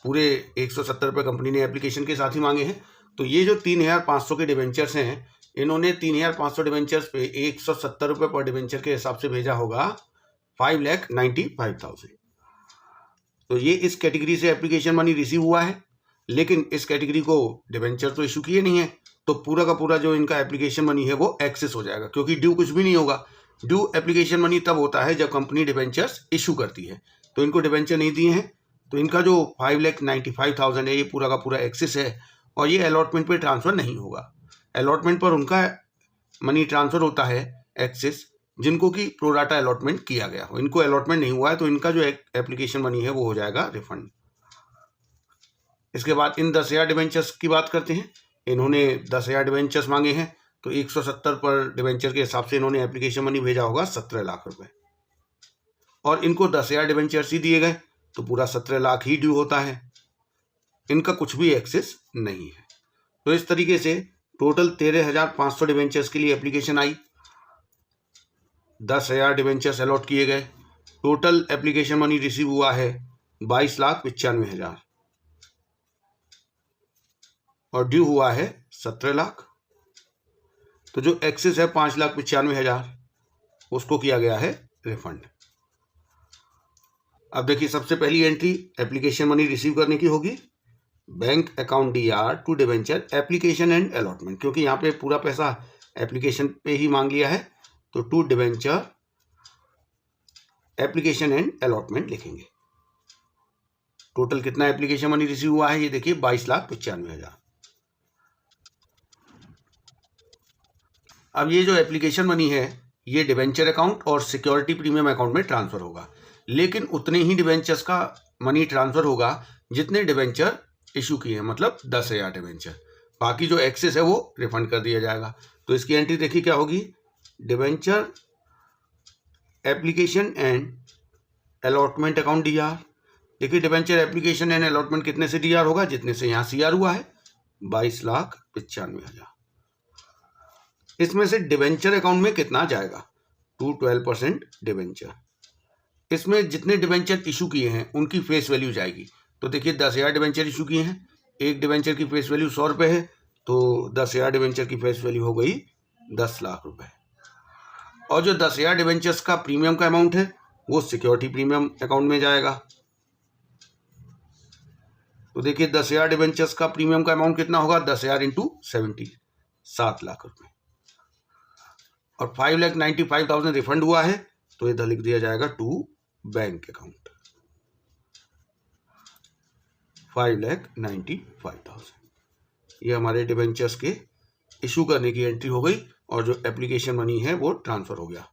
पूरे 170 रुपये कंपनी ने एप्लीकेशन के साथ ही मांगे हैं। तो ये जो 3,500 के डिवेंचर्स हैं, इन्होंने 3,500 डिवेंचर्स पे 170 रुपये पर डिवेंचर के हिसाब से भेजा होगा 5,95,000। तो ये इस कैटेगरी से एप्लीकेशन मनी रिसीव हुआ है, लेकिन इस कैटेगरी को डिवेंचर तो इशू किए नहीं है, तो पूरा का पूरा जो इनका एप्लीकेशन मनी है वो एक्सेस हो जाएगा, क्योंकि ड्यू कुछ भी नहीं होगा। ड्यू एप्लीकेशन मनी तब होता है जब कंपनी डिवेंचर्स इशू करती है, तो इनको डिवेंचर नहीं दिए हैं, तो इनका जो 5,95,000 है ये पूरा का पूरा एक्सेस है, और ये अलॉटमेंट पे ट्रांसफ़र नहीं होगा। अलॉटमेंट पर उनका मनी ट्रांसफ़र होता है एक्सेस, जिनको कि प्रोराटा अलॉटमेंट किया गया हो। इनको अलॉटमेंट नहीं हुआ है, तो इनका जो एप्लीकेशन मनी है वो हो जाएगा रिफंड। इसके बाद इन 10,000 डिवेंचर्स की बात करते हैं। इन्होंने 10,000 डिवेंचर्स मांगे हैं, तो 170 पर डिवेंचर के हिसाब से इन्होंने एप्लीकेशन मनी भेजा होगा 17 लाख रुपए, और इनको 10,000 डिवेंचर्स ही दिए गए, तो पूरा 17 लाख ही ड्यू होता है। इनका कुछ भी एक्सेस नहीं है। तो इस तरीके से टोटल 13,500 डिवेंचर्स के लिए एप्लीकेशन आई, 10,000 डिवेंचर्स अलॉट किए गए, टोटल एप्लीकेशन मनी रिसीव हुआ है 22,95,000 और ड्यू हुआ है 17 लाख। तो जो एक्सेस है 5,95,000 उसको किया गया है रिफंड। अब देखिए, सबसे पहली एंट्री एप्लीकेशन मनी रिसीव करने की होगी, bank account DR to debenture application and allotment, क्योंकि यहाँ पे पूरा पैसा एप्लीकेशन पे ही मांग लिया है, तो to debenture application and allotment लिखेंगे। टोटल कितना एप्लीकेशन मनी रिसीव हुआ है ये देखिए 22,95,000। अब ये जो एप्लीकेशन मनी है ये डिवेंचर अकाउंट और सिक्योरिटी प्रीमियम अकाउंट में ट्रांसफर होगा, लेकिन उतने ही डिवेंचर्स का मनी ट्रांसफर होगा जितने डिवेंचर इशू किए हैं, मतलब 10,000 डिवेंचर। बाकी जो एक्सेस है वो रिफंड कर दिया जाएगा। तो इसकी एंट्री देखिए क्या होगी, debenture application and allotment account DR। देखिए डिवेंचर एप्लीकेशन एंड अलॉटमेंट कितने से DR होगा, जितने से यहाँ CR हुआ है 22,95,000। इसमें से डिवेंचर अकाउंट में कितना जाएगा, 12% डिवेंचर। इसमें जितने डिवेंचर इशू किए हैं उनकी फेस वैल्यू जाएगी। तो देखिए 10,000 डिवेंचर इशू किए हैं, एक डिवेंचर की फेस वैल्यू 100 रुपये है, तो 10,000 डिवेंचर की फेस वैल्यू हो गई 10 लाख रुपए। और जो 10,000 डिवेंचर्स का प्रीमियम का अमाउंट है वो सिक्योरिटी प्रीमियम अकाउंट में जाएगा। तो देखिए 10,000 डिवेंचर्स का प्रीमियम का अमाउंट कितना होगा, 10,000 इंटू 70, 7 लाख रुपए। और 5,95,000 रिफंड हुआ है, तो इधर लिख दिया जाएगा टू बैंक अकाउंट 5,95,000। ये हमारे डिवेंचर्स के इशू करने की एंट्री हो गई और जो एप्लीकेशन मनी है वो ट्रांसफर हो गया।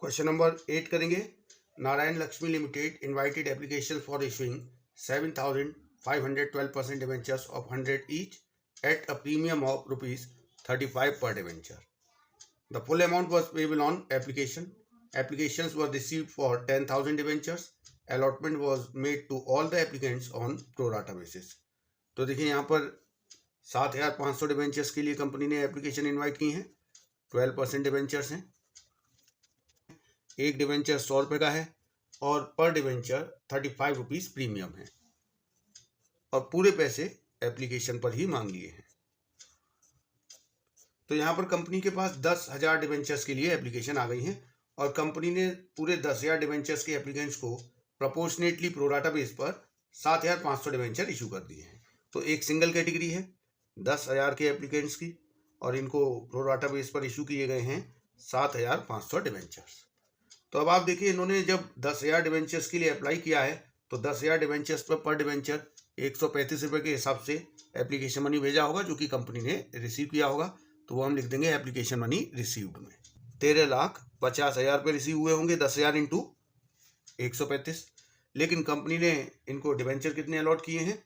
क्वेश्चन नंबर 8 करेंगे। Narayan Lakshmi limited invited application for issuing 7,512% debentures of 100 each at a premium of ₹35 per debenture. The full amount was payable on application. Applications were received for 10,000 debentures. Allotment was made to all the applicants on pro rata basis. तो देखिए यहाँ पर 7,500 डिवेंचर्स के लिए कंपनी ने एप्लीकेशन इनवाइट की हैं, 12% डिवेंचर्स हैं, एक डिवेंचर 100 रुपये का है और पर डिवेंचर 35 रुपीज़ प्रीमियम है, और पूरे पैसे एप्लीकेशन पर ही मांग लिए हैं। तो यहाँ पर कंपनी के पास 10,000 डिवेंचर्स के लिए एप्लीकेशन आ गई हैं और कंपनी ने पूरे 10,000 डिवेंचर्स के एप्लीकेंट्स को प्रोपोर्शनेटली प्रोराटा बेस पर 7,500 डिवेंचर इशू कर दिए हैं। तो एक सिंगल कैटेगरी है 10,000 के एप्लीकेंट्स की और इनको प्रोराटा बेस पर इशू किए गए हैं 7,500 डिवेंचर्स। तो अब आप देखिए, इन्होंने जब 10,000 डिवेंचर्स के लिए अप्लाई किया है तो 10,000 डिवेंचर्स पर डिवेंचर 135 रुपये के हिसाब से एप्लीकेशन मनी भेजा होगा, जो कि कंपनी ने रिसीव किया होगा। तो वो हम लिख देंगे एप्लीकेशन मनी रिसीव्ड में 13,50,000 रुपये रिसीव हुए होंगे, 10,000 इंटू 135। लेकिन कंपनी ने इनको डिवेंचर कितने अलॉट किए हैं,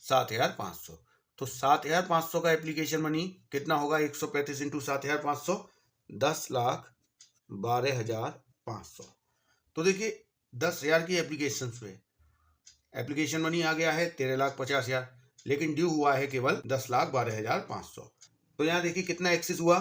7,500। तो 7,500 का एप्लीकेशन मनी कितना होगा, 135 इंटू 7,500, 10,12,500। तो देखिए 10,000 की एप्लीकेशन पे एप्लीकेशन मनी आ गया है 13,50,000, लेकिन ड्यू हुआ है केवल 10,12,500। तो यहाँ देखिए कितना एक्सेस हुआ,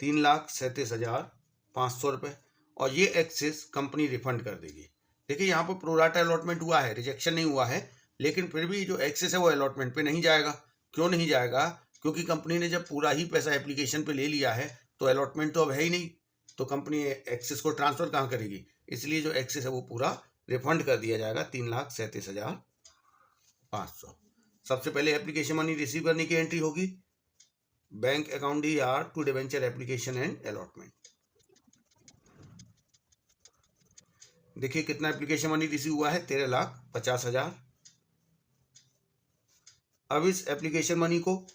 3,37,500 रुपये, और ये एक्सेस कंपनी रिफंड कर देगी। देखिए यहाँ पर प्रोराटा अलॉटमेंट हुआ है, रिजेक्शन नहीं हुआ है, लेकिन फिर भी जो एक्सेस है वो अलॉटमेंट पे नहीं जाएगा। क्यों नहीं जाएगा, क्योंकि कंपनी ने जब पूरा ही पैसा एप्लीकेशन पे ले लिया है तो अलॉटमेंट तो अब है ही नहीं, तो कंपनी एक्सेस को ट्रांसफर कहाँ करेगी, इसलिए जो एक्सेस है वो पूरा रिफंड कर दिया जाएगा 3,37,500। सबसे पहले एप्लीकेशन मनी रिसीव करने की एंट्री होगी bank account DR to debenture application and allotment. देखिए कितना एप्लीकेशन मनी रिसीव हुआ है, 13,50,000। अब इस एप्लीकेशन मनी को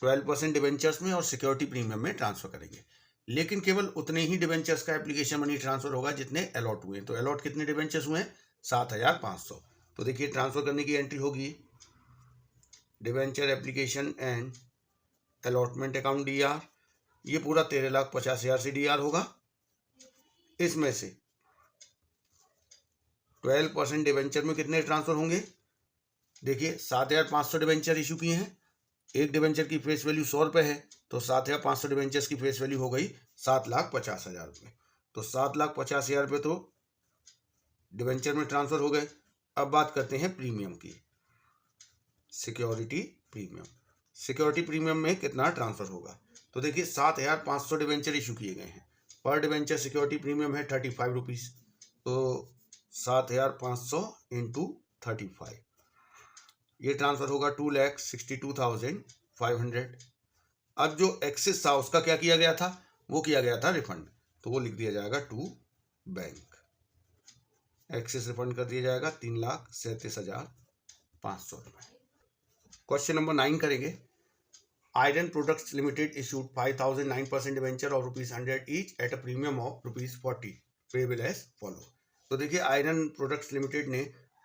12% डिवेंचर्स में और सिक्योरिटी प्रीमियम में ट्रांसफर करेंगे, लेकिन केवल उतने ही डिवेंचर्स का एप्लीकेशन मनी ट्रांसफर होगा जितने अलॉट हुए हैं। तो अलॉट कितने डिवेंचर्स हुए हैं, 7,500। तो देखिए ट्रांसफ़र करने की एंट्री होगी debenture application and allotment account DR, ये पूरा 13,50,000 से DR होगा। इसमें से 12% डिवेंचर में कितने ट्रांसफ़र होंगे? देखिए 7,500 डिवेंचर इशू किए हैं, एक डिवेंचर की फेस वैल्यू 100 रुपये है, तो 7,500 डिवेंचर्स की फेस वैल्यू हो गई 7,50,000 रुपये। तो 7,50,000 रुपये तो डिवेंचर में ट्रांसफ़र हो गए। अब बात करते हैं प्रीमियम की। सिक्योरिटी प्रीमियम, सिक्योरिटी प्रीमियम में कितना ट्रांसफ़र होगा? तो देखिए 7,500 डिवेंचर इशू किए गए हैं, पर डिवेंचर सिक्योरिटी प्रीमियम है 35 रुपीज़, तो 7,500 इंटू 35, ये ट्रांसफ़र होगा 2,62,500। अब जो एक्सेस था उसका क्या किया गया था? वो किया गया था रिफंड, तो वो लिख दिया जाएगा टू बैंक। एक्सेस रिफंड कर दिया जाएगा 3,37,500 रुपये। क्वेश्चन नंबर 9 करेंगे। Iron products limited issued 5,009% debenture of ₹100 each at a premium of ₹40 payable as follow. तो देखिए आयरन प्रोडक्ट्स लिमिटेड ने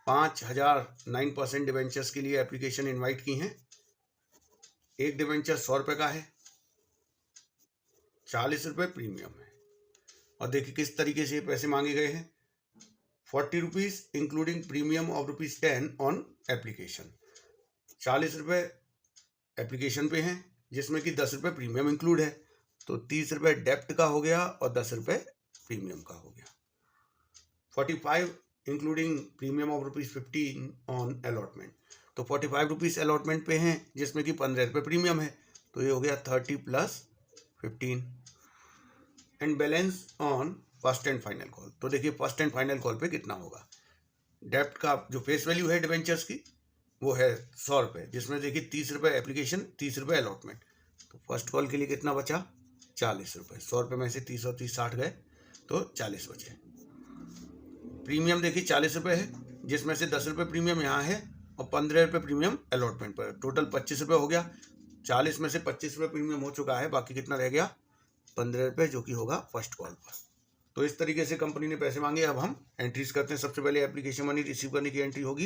5,009% डिवेंचर्स के लिए एप्लीकेशन इनवाइट की हैं। एक डिवेंचर 100 रुपये का है, 40 रुपये प्रीमियम है। और देखिए किस तरीके से पैसे मांगे गए हैं। 40 rupees including premium of ₹10 on application, 40 रुपये एप्लीकेशन पे हैं, जिसमें कि 10 रुपये प्रीमियम इंक्लूड है, तो 30 रुपये डेप्ट का हो गया और 10 रुपये प्रीमियम का हो गया। 45 including premium of ₹15 on allotment, तो 45 रुपीज़ अलॉटमेंट पे हैं, जिसमें कि 15 रुपये प्रीमियम है, तो ये हो गया 30 + 15 and balance on first and final call. तो देखिए फर्स्ट एंड फाइनल कॉल पे कितना होगा। डेप्ट का जो फेस वैल्यू है डिवेंचर्स की वो है 100 रुपये, जिसमें देखिए 30 रुपये एप्लीकेशन, 30 रुपये अलॉटमेंट, तो फर्स्ट कॉल के लिए कितना बचा? 40 रुपये। 100 रुपये में से 30 और 30 60 गए, तो 40 बचे। प्रीमियम देखिए 40 रुपये है, जिसमें से 10 रुपये प्रीमियम यहाँ है और 15 रुपये प्रीमियम अलॉटमेंट पर, टोटल 25 रुपये हो गया। 40 में से 25 रुपये प्रीमियम हो चुका है, बाकी कितना रह गया? 15 रुपये, जो कि होगा फर्स्ट कॉल पर। तो इस तरीके से कंपनी ने पैसे मांगे। अब हम एंट्रीज करते हैं। सबसे पहले एप्लीकेशन मनी रिसीव करने की एंट्री होगी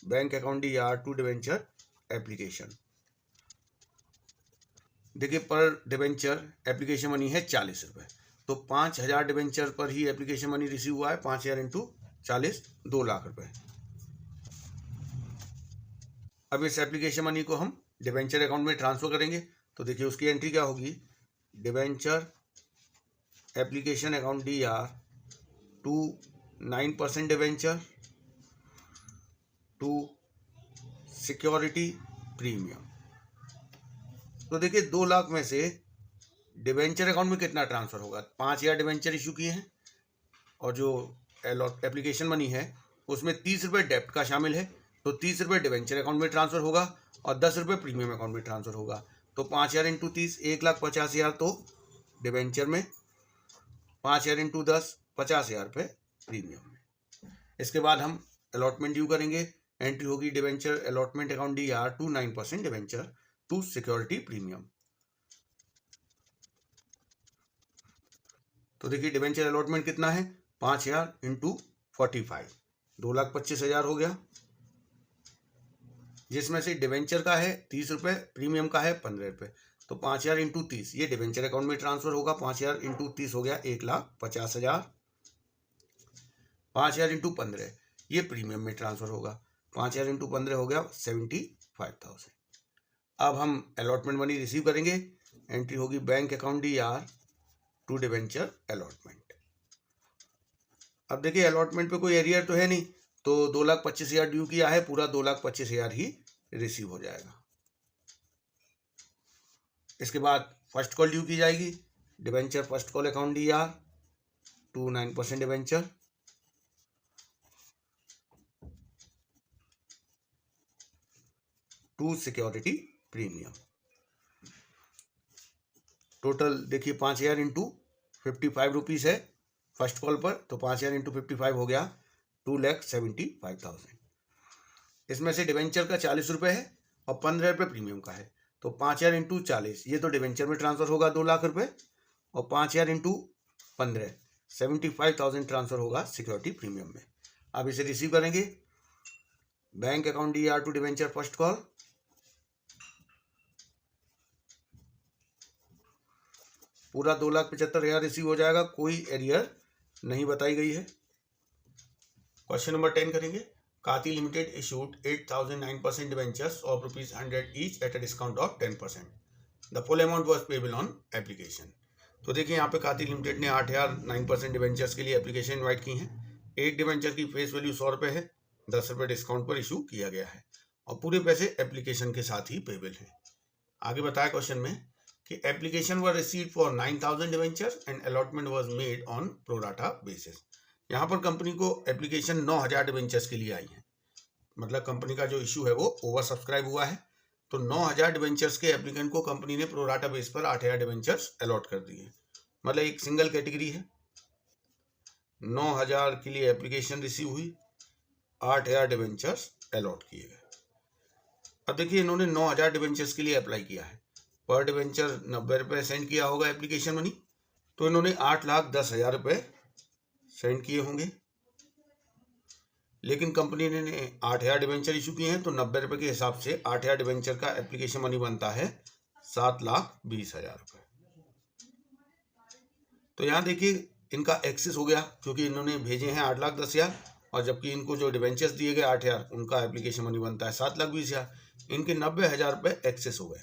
bank account DR to debenture application. देखिए पर डिवेंचर एप्लीकेशन मनी है 40 रुपये, तो 5,000 डिवेंचर पर ही एप्लीकेशन मनी रिसीव हुआ है। 5,000 इंटू 40, 2 लाख रुपये। अब इस एप्लीकेशन मनी को हम डिवेंचर अकाउंट में ट्रांसफ़र करेंगे, तो देखिए उसकी एंट्री क्या होगी? Debenture application account DR to 9% debenture to security premium. तो देखिए 2 लाख में से डिवेंचर अकाउंट में कितना ट्रांसफ़र होगा? 5,000 डिवेंचर इशू किए हैं और जो एप्लीकेशन मनी है उसमें 30 रुपये डेप्ट का शामिल है, तो 30 रुपये डिवेंचर अकाउंट में ट्रांसफ़र होगा और 10 रुपये प्रीमियम अकाउंट में ट्रांसफ़र होगा। तो 5,000 इंटू 30, 1,50,000 तो डिवेंचर में, 5,000 इंटू 10, 50,000 रुपये प्रीमियम में। इसके बाद हम अलॉटमेंट ड्यू करेंगे। एंट्री होगी debenture allotment account DR to 9% debenture to security premium. तो देखिए डिवेंचर अलॉटमेंट कितना है? 5,000 इंटू 45, 2,25,000 हो गया, जिसमें से डिवेंचर का है 30 रुपये, प्रीमियम का है 15 रुपये, तो 5,000 इंटू 30 ये डिवेंचर अकाउंट में ट्रांसफ़र होगा। 5,000 इंटू 30 हो गया 1,50,000। 5,000 इंटू 15 ये प्रीमियम में ट्रांसफ़र होगा। 5,000 इंटू 15 हो गया 75,000। अब हम अलॉटमेंट मनी रिसीव करेंगे। एंट्री होगी bank account DR to debenture allotment. अब देखिए अलॉटमेंट पे कोई एरियर तो है नहीं, तो 2,25,000 ड्यू किया है, पूरा 2,25,000 ही रिसीव हो जाएगा। इसके बाद फर्स्ट कॉल ड्यू की जाएगी। Debenture first call account DR to 9% debenture to security premium. Total देखिए 5,000 इंटू 55 रुपीज़ है फर्स्ट कॉल पर, तो 5,000 इंटू 55 हो गया 2,75,000। इसमें से डिवेंचर का 40 रुपये है और 15 रुपये प्रीमियम का है, तो 5,000 इंटू 40 ये तो डिवेंचर में ट्रांसफ़र होगा 2 लाख रुपये, और 5,000 इंटू 15 75,000 ट्रांसफ़र होगा सिक्योरिटी प्रीमियम में। अब इसे रिसीव करेंगे। Bank account DER to debenture first call. पूरा 2,75,000 रिसीव हो जाएगा, कोई एरियर नहीं बताई गई है। क्वेश्चन नंबर 10 करेंगे। काती limited issued 8,009% debentures of ₹100 each at a discount of 10%। The full amount was payable on application. तो देखिए यहाँ पे काती लिमिटेड ने 8,009% डिवेंचर्स के लिए एप्लीकेशन इन्वाइट की हैं। एक डिवेंचर की फेस वैल्यू 100 रुपये है, 10 रुपये डिस्काउंट पर इशू किया गया है और पूरे पैसे एप्लीकेशन के साथ ही पेबल हैं। आगे बताया क्वेश्चन में कि application were received for 9,000 debentures and allotment was made on pro rata basis. यहाँ पर कंपनी को एप्लीकेशन 9,000 डिवेंचर्स के लिए आई है, मतलब कंपनी का जो इशू है वो ओवर सब्सक्राइब हुआ है। तो 9,000 डिवेंचर्स के एप्लीकेंट को कंपनी ने प्रोराटा बेस पर 8,000 डिवेंचर्स अलॉट कर दिए। मतलब एक सिंगल कैटेगरी है, 9,000 के लिए एप्लीकेशन रिसीव हुई, 8,000 डिवेंचर्स अलॉट किए गए। अब देखिए इन्होंने 9,000 डिवेंचर्स के लिए अप्लाई किया है, पर डिवेंचर 90 रुपये सेंड किया होगा एप्लीकेशन मनी, तो इन्होंने 8,10,000 रुपये सेंड किए होंगे। लेकिन कंपनी ने 8,000 डिवेंचर इशू किए हैं, तो 90 रुपये के हिसाब से 8,000 डिवेंचर का एप्लीकेशन मनी बनता है 7,20,000 रुपये। तो यहाँ देखिए इनका एक्सेस हो गया, क्योंकि इन्होंने भेजे हैं 8,10,000 और जबकि इनको जो डिवेंचर्स दिए गए 8,000, उनका एप्लीकेशन मनी बनता है 7,20,000। इनके 90,000 रुपये एक्सेस हो गए।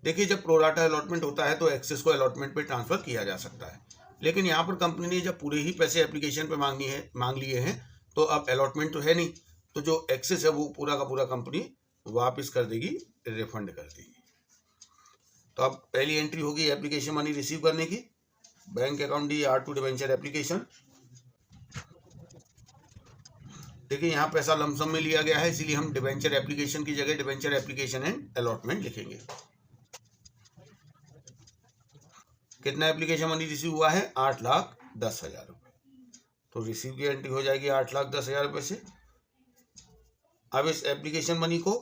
देखिए जब प्रोराटा अलॉटमेंट होता है तो एक्सेस को अलॉटमेंट पे ट्रांसफर किया जा सकता है, लेकिन यहाँ पर कंपनी ने जब पूरे ही पैसे एप्लीकेशन पे मांग लिए हैं, तो अब अलॉटमेंट तो है नहीं, तो जो एक्सेस है वो पूरा का पूरा कंपनी वापस कर देगी, रिफंड कर देगी। तो अब पहली एंट्री होगी एप्लीकेशन मनी रिसीव करने की, bank account DER to debenture application. देखिए यहाँ पैसा लमसम में लिया गया है, इसीलिए हम डिवेंचर एप्लीकेशन की जगह डिवेंचर एप्लीकेशन एंड अलॉटमेंट लिखेंगे। कितना एप्लीकेशन मनी रिसीव हुआ है? 8,10,000 रुपये। तो रिसीव की एंट्री हो जाएगी 8,10,000 रुपये से। अब इस एप्लीकेशन मनी को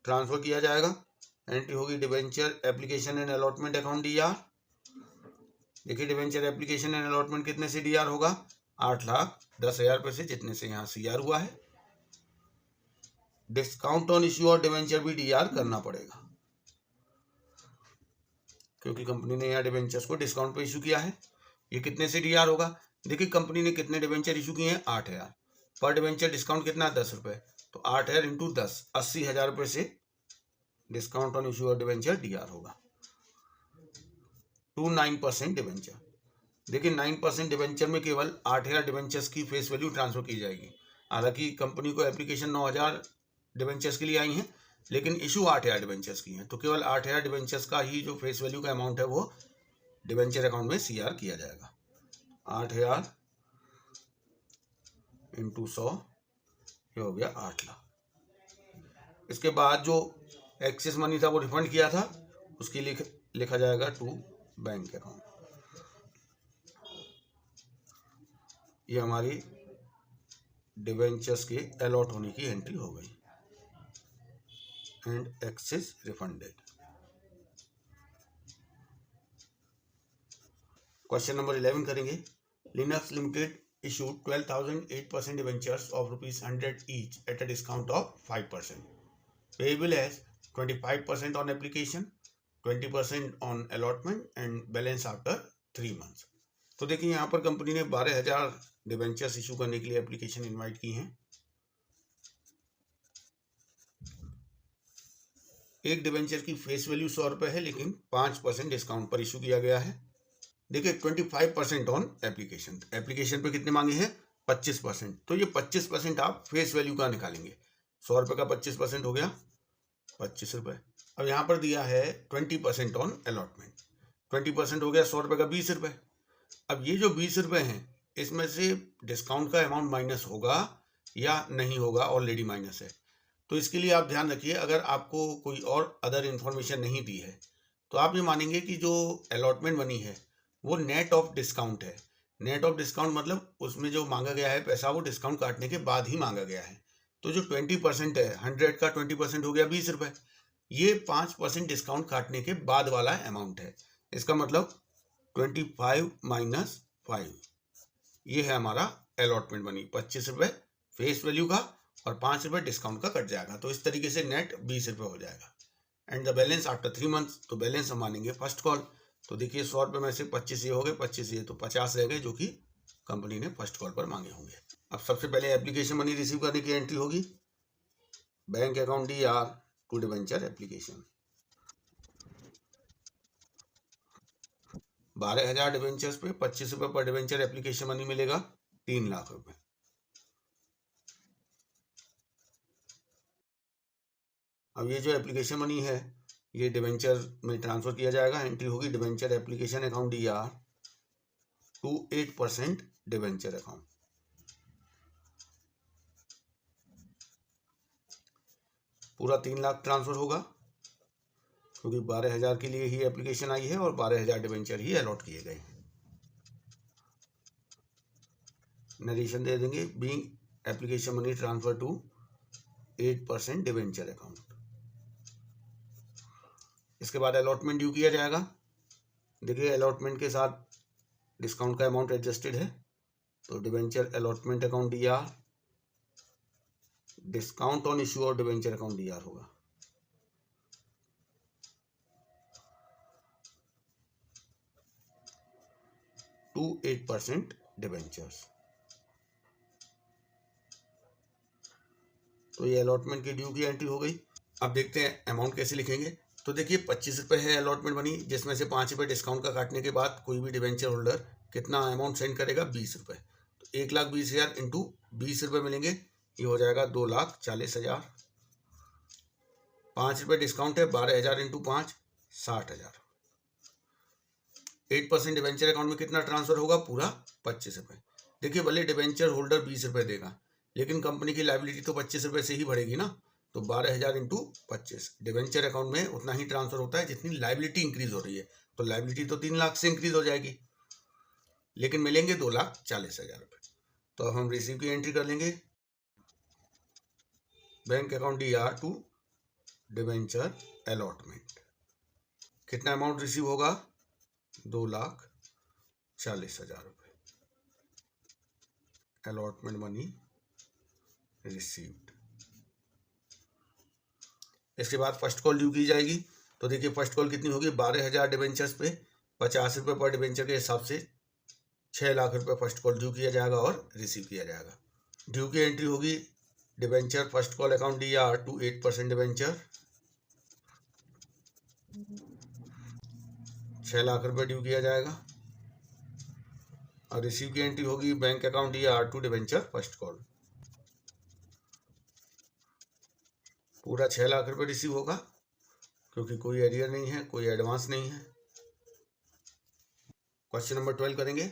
ट्रांसफर किया जाएगा, एंट्री होगी debenture application and allotment account DER। देखिए डिवेंचर एप्लीकेशन एंड अलॉटमेंट कितने से DER होगा? 8,10,000 रुपये से, जितने से यहाँ CR हुआ है। डिस्काउंट ऑन इश्यू और डिवेंचर भी DER करना पड़ेगा, क्योंकि कंपनी ने यहाँ डिवेंचर्स को डिस्काउंट पे इशू किया है। ये कितने से DER होगा? देखिए कंपनी ने कितने डिवेंचर इशू किए हैं? 8,000। पर डिवेंचर डिस्काउंट कितना है? 10 रुपये। तो 8,000 इंटू 10, 80,000 रुपये से डिस्काउंट ऑन इशू और डिवेंचर DER होगा 9% डिवेंचर। देखिए 9% डिवेंचर में केवल 8,000 डिवेंचर्स की फेस वैल्यू ट्रांसफर की जाएगी। हालांकि कंपनी को एप्लीकेशन 9,000 डिवेंचर्स के लिए आई हैं, लेकिन इशू 8,000 डिवेंचर्स की हैं, तो केवल 8,000 डिवेंचर्स का ही जो फेस वैल्यू का अमाउंट है वो डिवेंचर अकाउंट में CR किया जाएगा। 8,000 इंटू 100, ये हो गया 8 लाख। इसके बाद जो एक्सेस मनी था वो रिफंड किया था, उसकी लिखा जाएगा टू बैंक अकाउंट। ये हमारी डिवेंचर्स के अलॉट होने की एंट्री हो गई and excess refunded. Question number 11 करेंगे। Linux limited issued 12,008% debentures of ₹100 each at a discount of 5%. Payable as 25% on application, 20% on allotment and balance after 3 months. तो देखिए यहाँ पर कंपनी ने 12,000 डिवेंचर्स इशू करने के लिए एप्लीकेशन इनवाइट की हैं। एक डिवेंचर की फेस वैल्यू 100 रुपये है, लेकिन 5% डिस्काउंट पर इशू किया गया है। देखिए 25% ऑन एप्लीकेशन, एप्लीकेशन पे कितने मांगे हैं? 25%। तो ये 25% आप फेस वैल्यू का निकालेंगे। 100 रुपये का 25% हो गया 25 रुपये। अब यहाँ पर दिया है 20% ऑन अलॉटमेंट, 20% हो गया 100 रुपये का 20 रुपये। अब ये जो 20 रुपये हैं, इसमें से डिस्काउंट का अमाउंट माइनस होगा या नहीं होगा? ऑलरेडी माइनस है। तो इसके लिए आप ध्यान रखिए, अगर आपको कोई और अदर इन्फॉर्मेशन नहीं दी है तो आप ये मानेंगे कि जो अलॉटमेंट मनी है वो नेट ऑफ डिस्काउंट है। नेट ऑफ डिस्काउंट मतलब उसमें जो मांगा गया है पैसा वो डिस्काउंट काटने के बाद ही मांगा गया है। तो जो 20% है, 100 का 20% हो गया 20 रुपये, ये 5% डिस्काउंट काटने के बाद वाला अमाउंट है। इसका मतलब 25 माइनस 5, ये है हमारा अलॉटमेंट मनी। 25 रुपये फेस वैल्यू का और 5 रुपये डिस्काउंट का कट जाएगा, तो इस तरीके से नेट 20 रुपये हो जाएगा। And the balance after 3 months, तो बैलेंस हम मानेंगे फर्स्ट कॉल। तो देखिए 100 रुपये में से 25 ये हो गए, 25 ये, तो 50 रह गए जो कि कंपनी ने फर्स्ट कॉल पर मांगे होंगे। अब सबसे पहले एप्लीकेशन मनी रिसीव करने की एंट्री होगी bank account DR to debenture application. 12,000 debentures पे 25 रुपये पर डिवेंचर एप्लीकेशन मनी मिलेगा, 3 लाख रुपए। अब ये जो एप्लीकेशन मनी है ये डिवेंचर में ट्रांसफर किया जाएगा। एंट्री होगी debenture application account DR to 8% debenture account. पूरा 3 लाख ट्रांसफर होगा क्योंकि 12,000 के लिए ही एप्लीकेशन आई है और 12,000 डिवेंचर ही अलॉट किए गए हैं। नरेशन दे देंगे, being application money transfer to 8% debenture account. इसके बाद अलॉटमेंट ड्यू किया जाएगा। देखिए अलॉटमेंट के साथ डिस्काउंट का अमाउंट एडजस्टेड है, तो debenture allotment account DR, discount on issue और डिवेंचर अकाउंट DR होगा। To 8% debentures. तो ये अलॉटमेंट की ड्यू की एंट्री हो गई। अब देखते हैं अमाउंट कैसे लिखेंगे। तो देखिए 25 रुपये है अलॉटमेंट मनी, जिसमें से 5 रुपये डिस्काउंट का काटने के बाद कोई भी डिवेंचर होल्डर कितना अमाउंट सेंड करेगा, 20 रुपये। तो 1,20,000 इंटू 20 रुपये मिलेंगे, ये हो जाएगा 2,40,000। 5 रुपये डिस्काउंट है, 12,000 इंटू 5, 60,000। 8% डिवेंचर अकाउंट में कितना ट्रांसफर होगा, पूरा 25 रुपये। देखिए भले डिवेंचर होल्डर 20 रुपये देगा, लेकिन कंपनी की लायबिलिटी तो 25 रुपये से ही बढ़ेगी ना, तो 12,000 इंटू 25 डिवेंचर अकाउंट में उतना ही ट्रांसफर होता है जितनी लायबिलिटी इंक्रीज हो रही है। तो लायबिलिटी तो 3 लाख से इंक्रीज हो जाएगी, लेकिन मिलेंगे 2,40,000 रुपये। तो अब हम रिसीव की एंट्री कर लेंगे, bank account DR to debenture allotment. कितना अमाउंट रिसीव होगा, 2,40,000 रुपये। Allotment money received. इसके बाद फर्स्ट कॉल ड्यू की जाएगी। तो देखिए फर्स्ट कॉल कितनी होगी, 12,000 डिवेंचर्स पे 50 रुपये पर डिवेंचर के हिसाब से 6 लाख रुपये फर्स्ट कॉल ड्यू किया जाएगा और रिसीव किया जाएगा। ड्यू की एंट्री होगी debenture first call account DR to 8% debenture, 6 lakh रुपये ड्यू किया जाएगा। और रिसीव की एंट्री होगी bank account DR to debenture first call, पूरा 6 लाख रुपये रिसीव होगा क्योंकि कोई एरियर नहीं है, कोई एडवांस नहीं है। क्वेश्चन नंबर 12 करेंगे।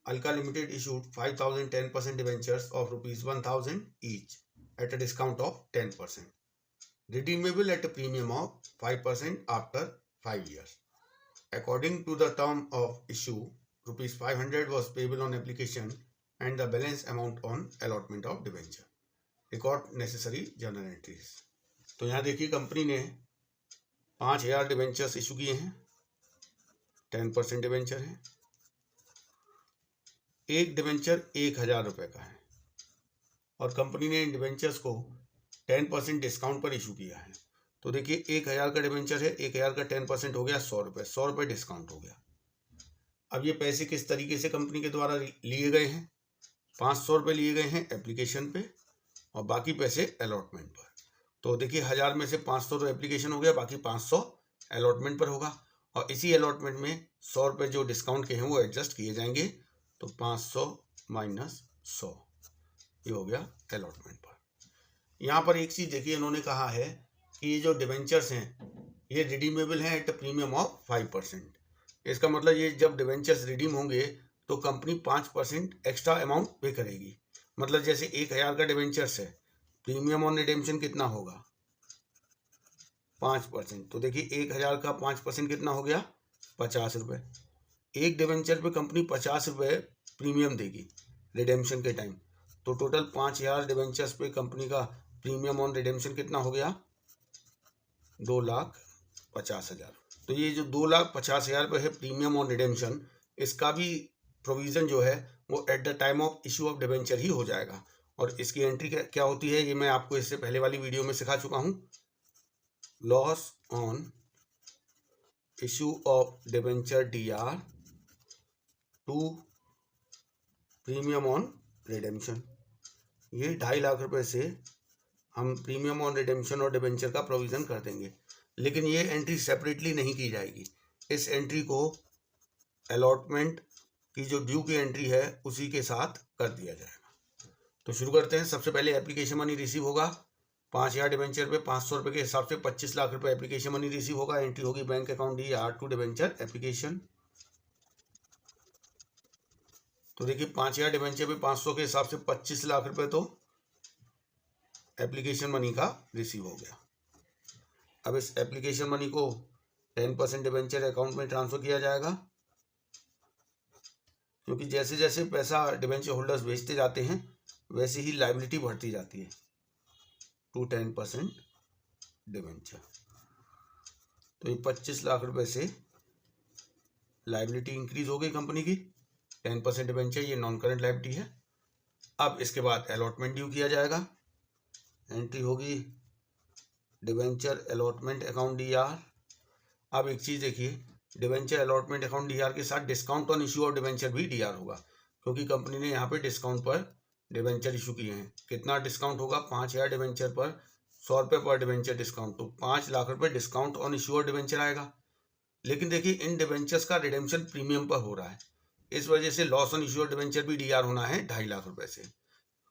Alka limited issued 5,000 10% debentures of ₹1,000 each at a discount of 10%, redeemable at a premium of 5% after 5 years. According to the term of issue, ₹500 was payable on application and the balance amount on allotment of debenture. Record necessary journal entries. तो यहाँ देखिए कंपनी ने 5,000 डिवेंचर्स इशू किए हैं, 10% डिवेंचर है। एक डिवेंचर 1,000 रुपये का है और कंपनी ने इन डिवेंचर्स को 10% डिस्काउंट पर इशू किया है। तो देखिए 1,000 का डिवेंचर है, 1,000 का 10% हो गया 100 रुपये, 100 रुपये डिस्काउंट हो गया। अब ये पैसे किस तरीके से कंपनी के द्वारा लिए गए हैं, 500 रुपये लिए गए हैं एप्लीकेशन पे और बाकी पैसे अलॉटमेंट पर। तो देखिए 1,000 में से 500 तो एप्लीकेशन हो गया, बाकी 500 अलॉटमेंट पर होगा और इसी अलॉटमेंट में 100 रुपये जो डिस्काउंट के हैं वो एडजस्ट किए जाएंगे। तो 500 माइनस 100 ये हो गया अलॉटमेंट पर। यहाँ पर एक चीज़ देखिए, इन्होंने कहा है कि ये जो डिवेंचर्स हैं ये रिडीमेबल हैं एट अ प्रीमियम ऑफ 5%। इसका मतलब ये जब डिवेंचर्स रिडीम होंगे तो कंपनी 5% एक्स्ट्रा अमाउंट पे करेगी। मतलब जैसे 1,000 का डिवेंचर्स है, प्रीमियम ऑन रिडेम्पशन कितना होगा, 5%। तो देखिए 1,000 का 5% कितना हो गया, 50 रुपये। एक डिवेंचर पे कंपनी 50 रुपये प्रीमियम देगी रिडेम्पशन के टाइम। तो टोटल 5,000 डिवेंचर्स पे कंपनी का प्रीमियम ऑन रिडेम्पशन कितना हो गया, 2,50,000। तो ये जो 2,50,000 रुपये है प्रीमियम ऑन रिडेम्पशन, इसका भी प्रोविज़न जो है वो at the time of issue of debenture ही हो जाएगा और इसकी एंट्री क्या होती है ये मैं आपको इससे पहले वाली वीडियो में सिखा चुका हूँ। Loss on issue of debenture DR to premium on redemption. ये 2.5 लाख रुपए से हम प्रीमियम ऑन रिडेम्पशन और डिबेंचर का प्रोविज़न कर देंगे, लेकिन ये एंट्री सेपरेटली नहीं की जाएगी। इस एंट्री को अलॉटमेंट की जो ड्यू की एंट्री है उसी के साथ कर दिया जाएगा। तो शुरू करते हैं। सबसे पहले एप्लीकेशन मनी रिसीव होगा 5,000 डिबेंचर पे 500 रुपये के हिसाब से 25 लाख रुपए एप्लीकेशन मनी रिसीव होगा। एंट्री होगी bank account DR to debenture application. तो देखिए 5,000 डिबेंचर पे 500 के हिसाब से 25 लाख रुपए तो एप्लीकेशन मनी का रिसीव हो गया। अब इस एप्लीकेशन मनी को 10% डिबेंचर अकाउंट में ट्रांसफर किया जाएगा, क्योंकि जैसे जैसे पैसा डिबेंचर होल्डर्स भेजते जाते हैं वैसे ही लायबिलिटी बढ़ती जाती है टू 10% डिबेंचर। तो ये 25 लाख रुपए से लायबिलिटी इंक्रीज हो गई कंपनी की। 10% डिबेंचर ये नॉन करंट लायबिलिटी है। अब इसके बाद अलॉटमेंट ड्यू किया जाएगा। एंट्री होगी डिबेंचर अलॉटमेंट अकाउंट DR। अब एक चीज़ देखिए, डिबेंचर अलॉटमेंट अकाउंट DR के साथ discount on issue of debenture भी DR होगा, क्योंकि कंपनी ने यहाँ पे डिस्काउंट पर डिबेंचर इशू किए हैं। कितना डिस्काउंट होगा? 5,000 डिबेंचर पर 100 रुपये पर डिबेंचर डिस्काउंट, तो 5 लाख रुपए discount on issue of debenture आएगा। लेकिन देखिए इन डिबेंचर्स का रिडेम्पशन प्रीमियम पर हो रहा है, इस वजह से loss on issue of debenture भी DR होना है 2.5 लाख रुपए से।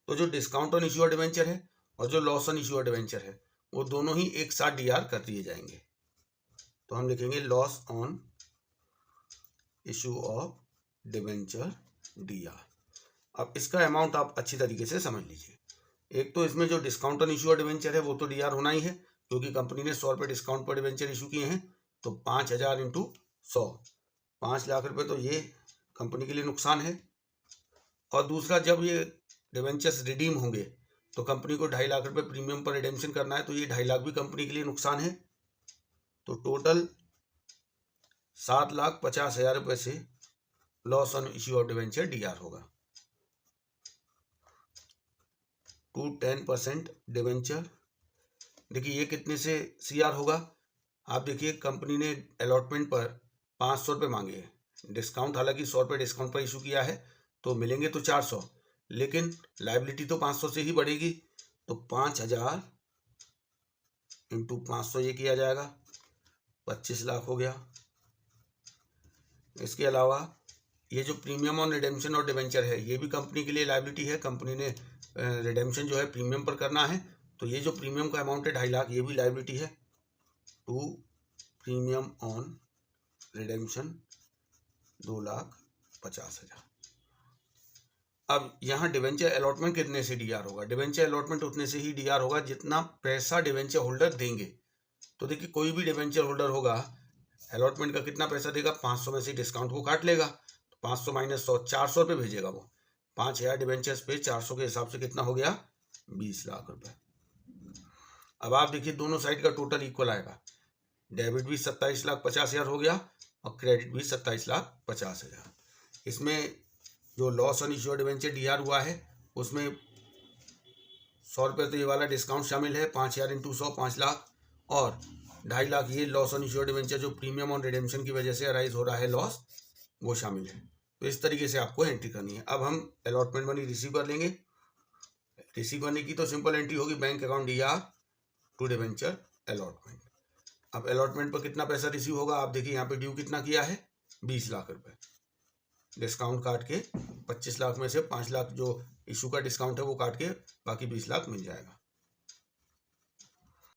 तो जो discount on issue of debenture है और जो loss on issue of debenture है वो दोनों ही एक साथ DR कर दिए जाएंगे। तो हम लिखेंगे loss on issue of debenture DR। अब इसका अमाउंट आप अच्छी तरीके से समझ लीजिए। एक तो इसमें जो discount on issue of debenture है वो तो DR होना ही है, क्योंकि कंपनी ने 100 रुपये डिस्काउंट पर डिबेंचर इशू किए हैं। तो 5,000 इंटू 100, 5 लाख रुपए तो ये कंपनी के लिए नुकसान है। और दूसरा, जब ये डिबेंचर्स रिडीम होंगे तो कंपनी को 2.5 लाख रुपए प्रीमियम पर रिडेम्पशन करना है, तो ये 2.5 लाख भी कंपनी के लिए नुकसान है। तो टोटल 7,50,000 रुपये से loss on issue of debenture DR होगा टू 10% डिबेंचर। देखिए ये कितने से CR होगा? आप देखिए कंपनी ने अलॉटमेंट पर 500 रुपये मांगे हैं, डिस्काउंट हालांकि 100 रुपये डिस्काउंट पर इशू किया है तो मिलेंगे तो 400, लेकिन लायबिलिटी तो 500 से ही बढ़ेगी। तो 5,000 इंटू 500 ये किया जाएगा, 25 लाख हो गया। इसके अलावा ये जो प्रीमियम ऑन रिडेम्पशन और डिबेंचर है ये भी कंपनी के लिए लायबिलिटी है। कंपनी ने रिडेम्पशन जो है प्रीमियम पर करना है, तो ये जो प्रीमियम का अमाउंट है 2.5 लाख ये भी लायबिलिटी है टू प्रीमियम ऑन रिडेम्पशन 2,50,000। अब यहाँ डिबेंचर अलॉटमेंट कितने से DR होगा? डिबेंचर अलॉटमेंट उतने से ही DR होगा जितना पैसा डिबेंचर होल्डर देंगे। तो देखिए कोई भी डिबेंचर होल्डर होगा अलॉटमेंट का कितना पैसा देगा? 500 में से डिस्काउंट को काट लेगा, तो 500 माइनस 100 400 रुपये भेजेगा वो। 5,000 डिबेंचर्स पे 400 के हिसाब से कितना हो गया? 20 लाख रुपए। अब आप देखिए दोनों साइड का टोटल इक्वल आएगा। डेबिट भी 27,50,000 हो गया और क्रेडिट भी 27,50,000। इसमें जो loss on issue of debenture DR हुआ है उसमें 100 रुपये तो ये वाला डिस्काउंट शामिल है, 5,000 इंटू 100 5 लाख, और 2.5 लाख ये loss on issue of debenture जो प्रीमियम ऑन रिडेम्पशन की वजह से अराइज हो रहा है लॉस, वो शामिल है। तो इस तरीके से आपको एंट्री करनी है। अब हम अलॉटमेंट मनी रिसीव कर लेंगे। रिसीव करने की तो सिंपल एंट्री होगी bank account DR to debenture allotment. अब अलॉटमेंट पर कितना पैसा रिसीव होगा? आप देखिए यहाँ पे ड्यू कितना किया है? 20 लाख रुपए। डिस्काउंट काट के 25 लाख में से 5 लाख जो इशू का डिस्काउंट है वो काट के बाकी 20 लाख मिल जाएगा।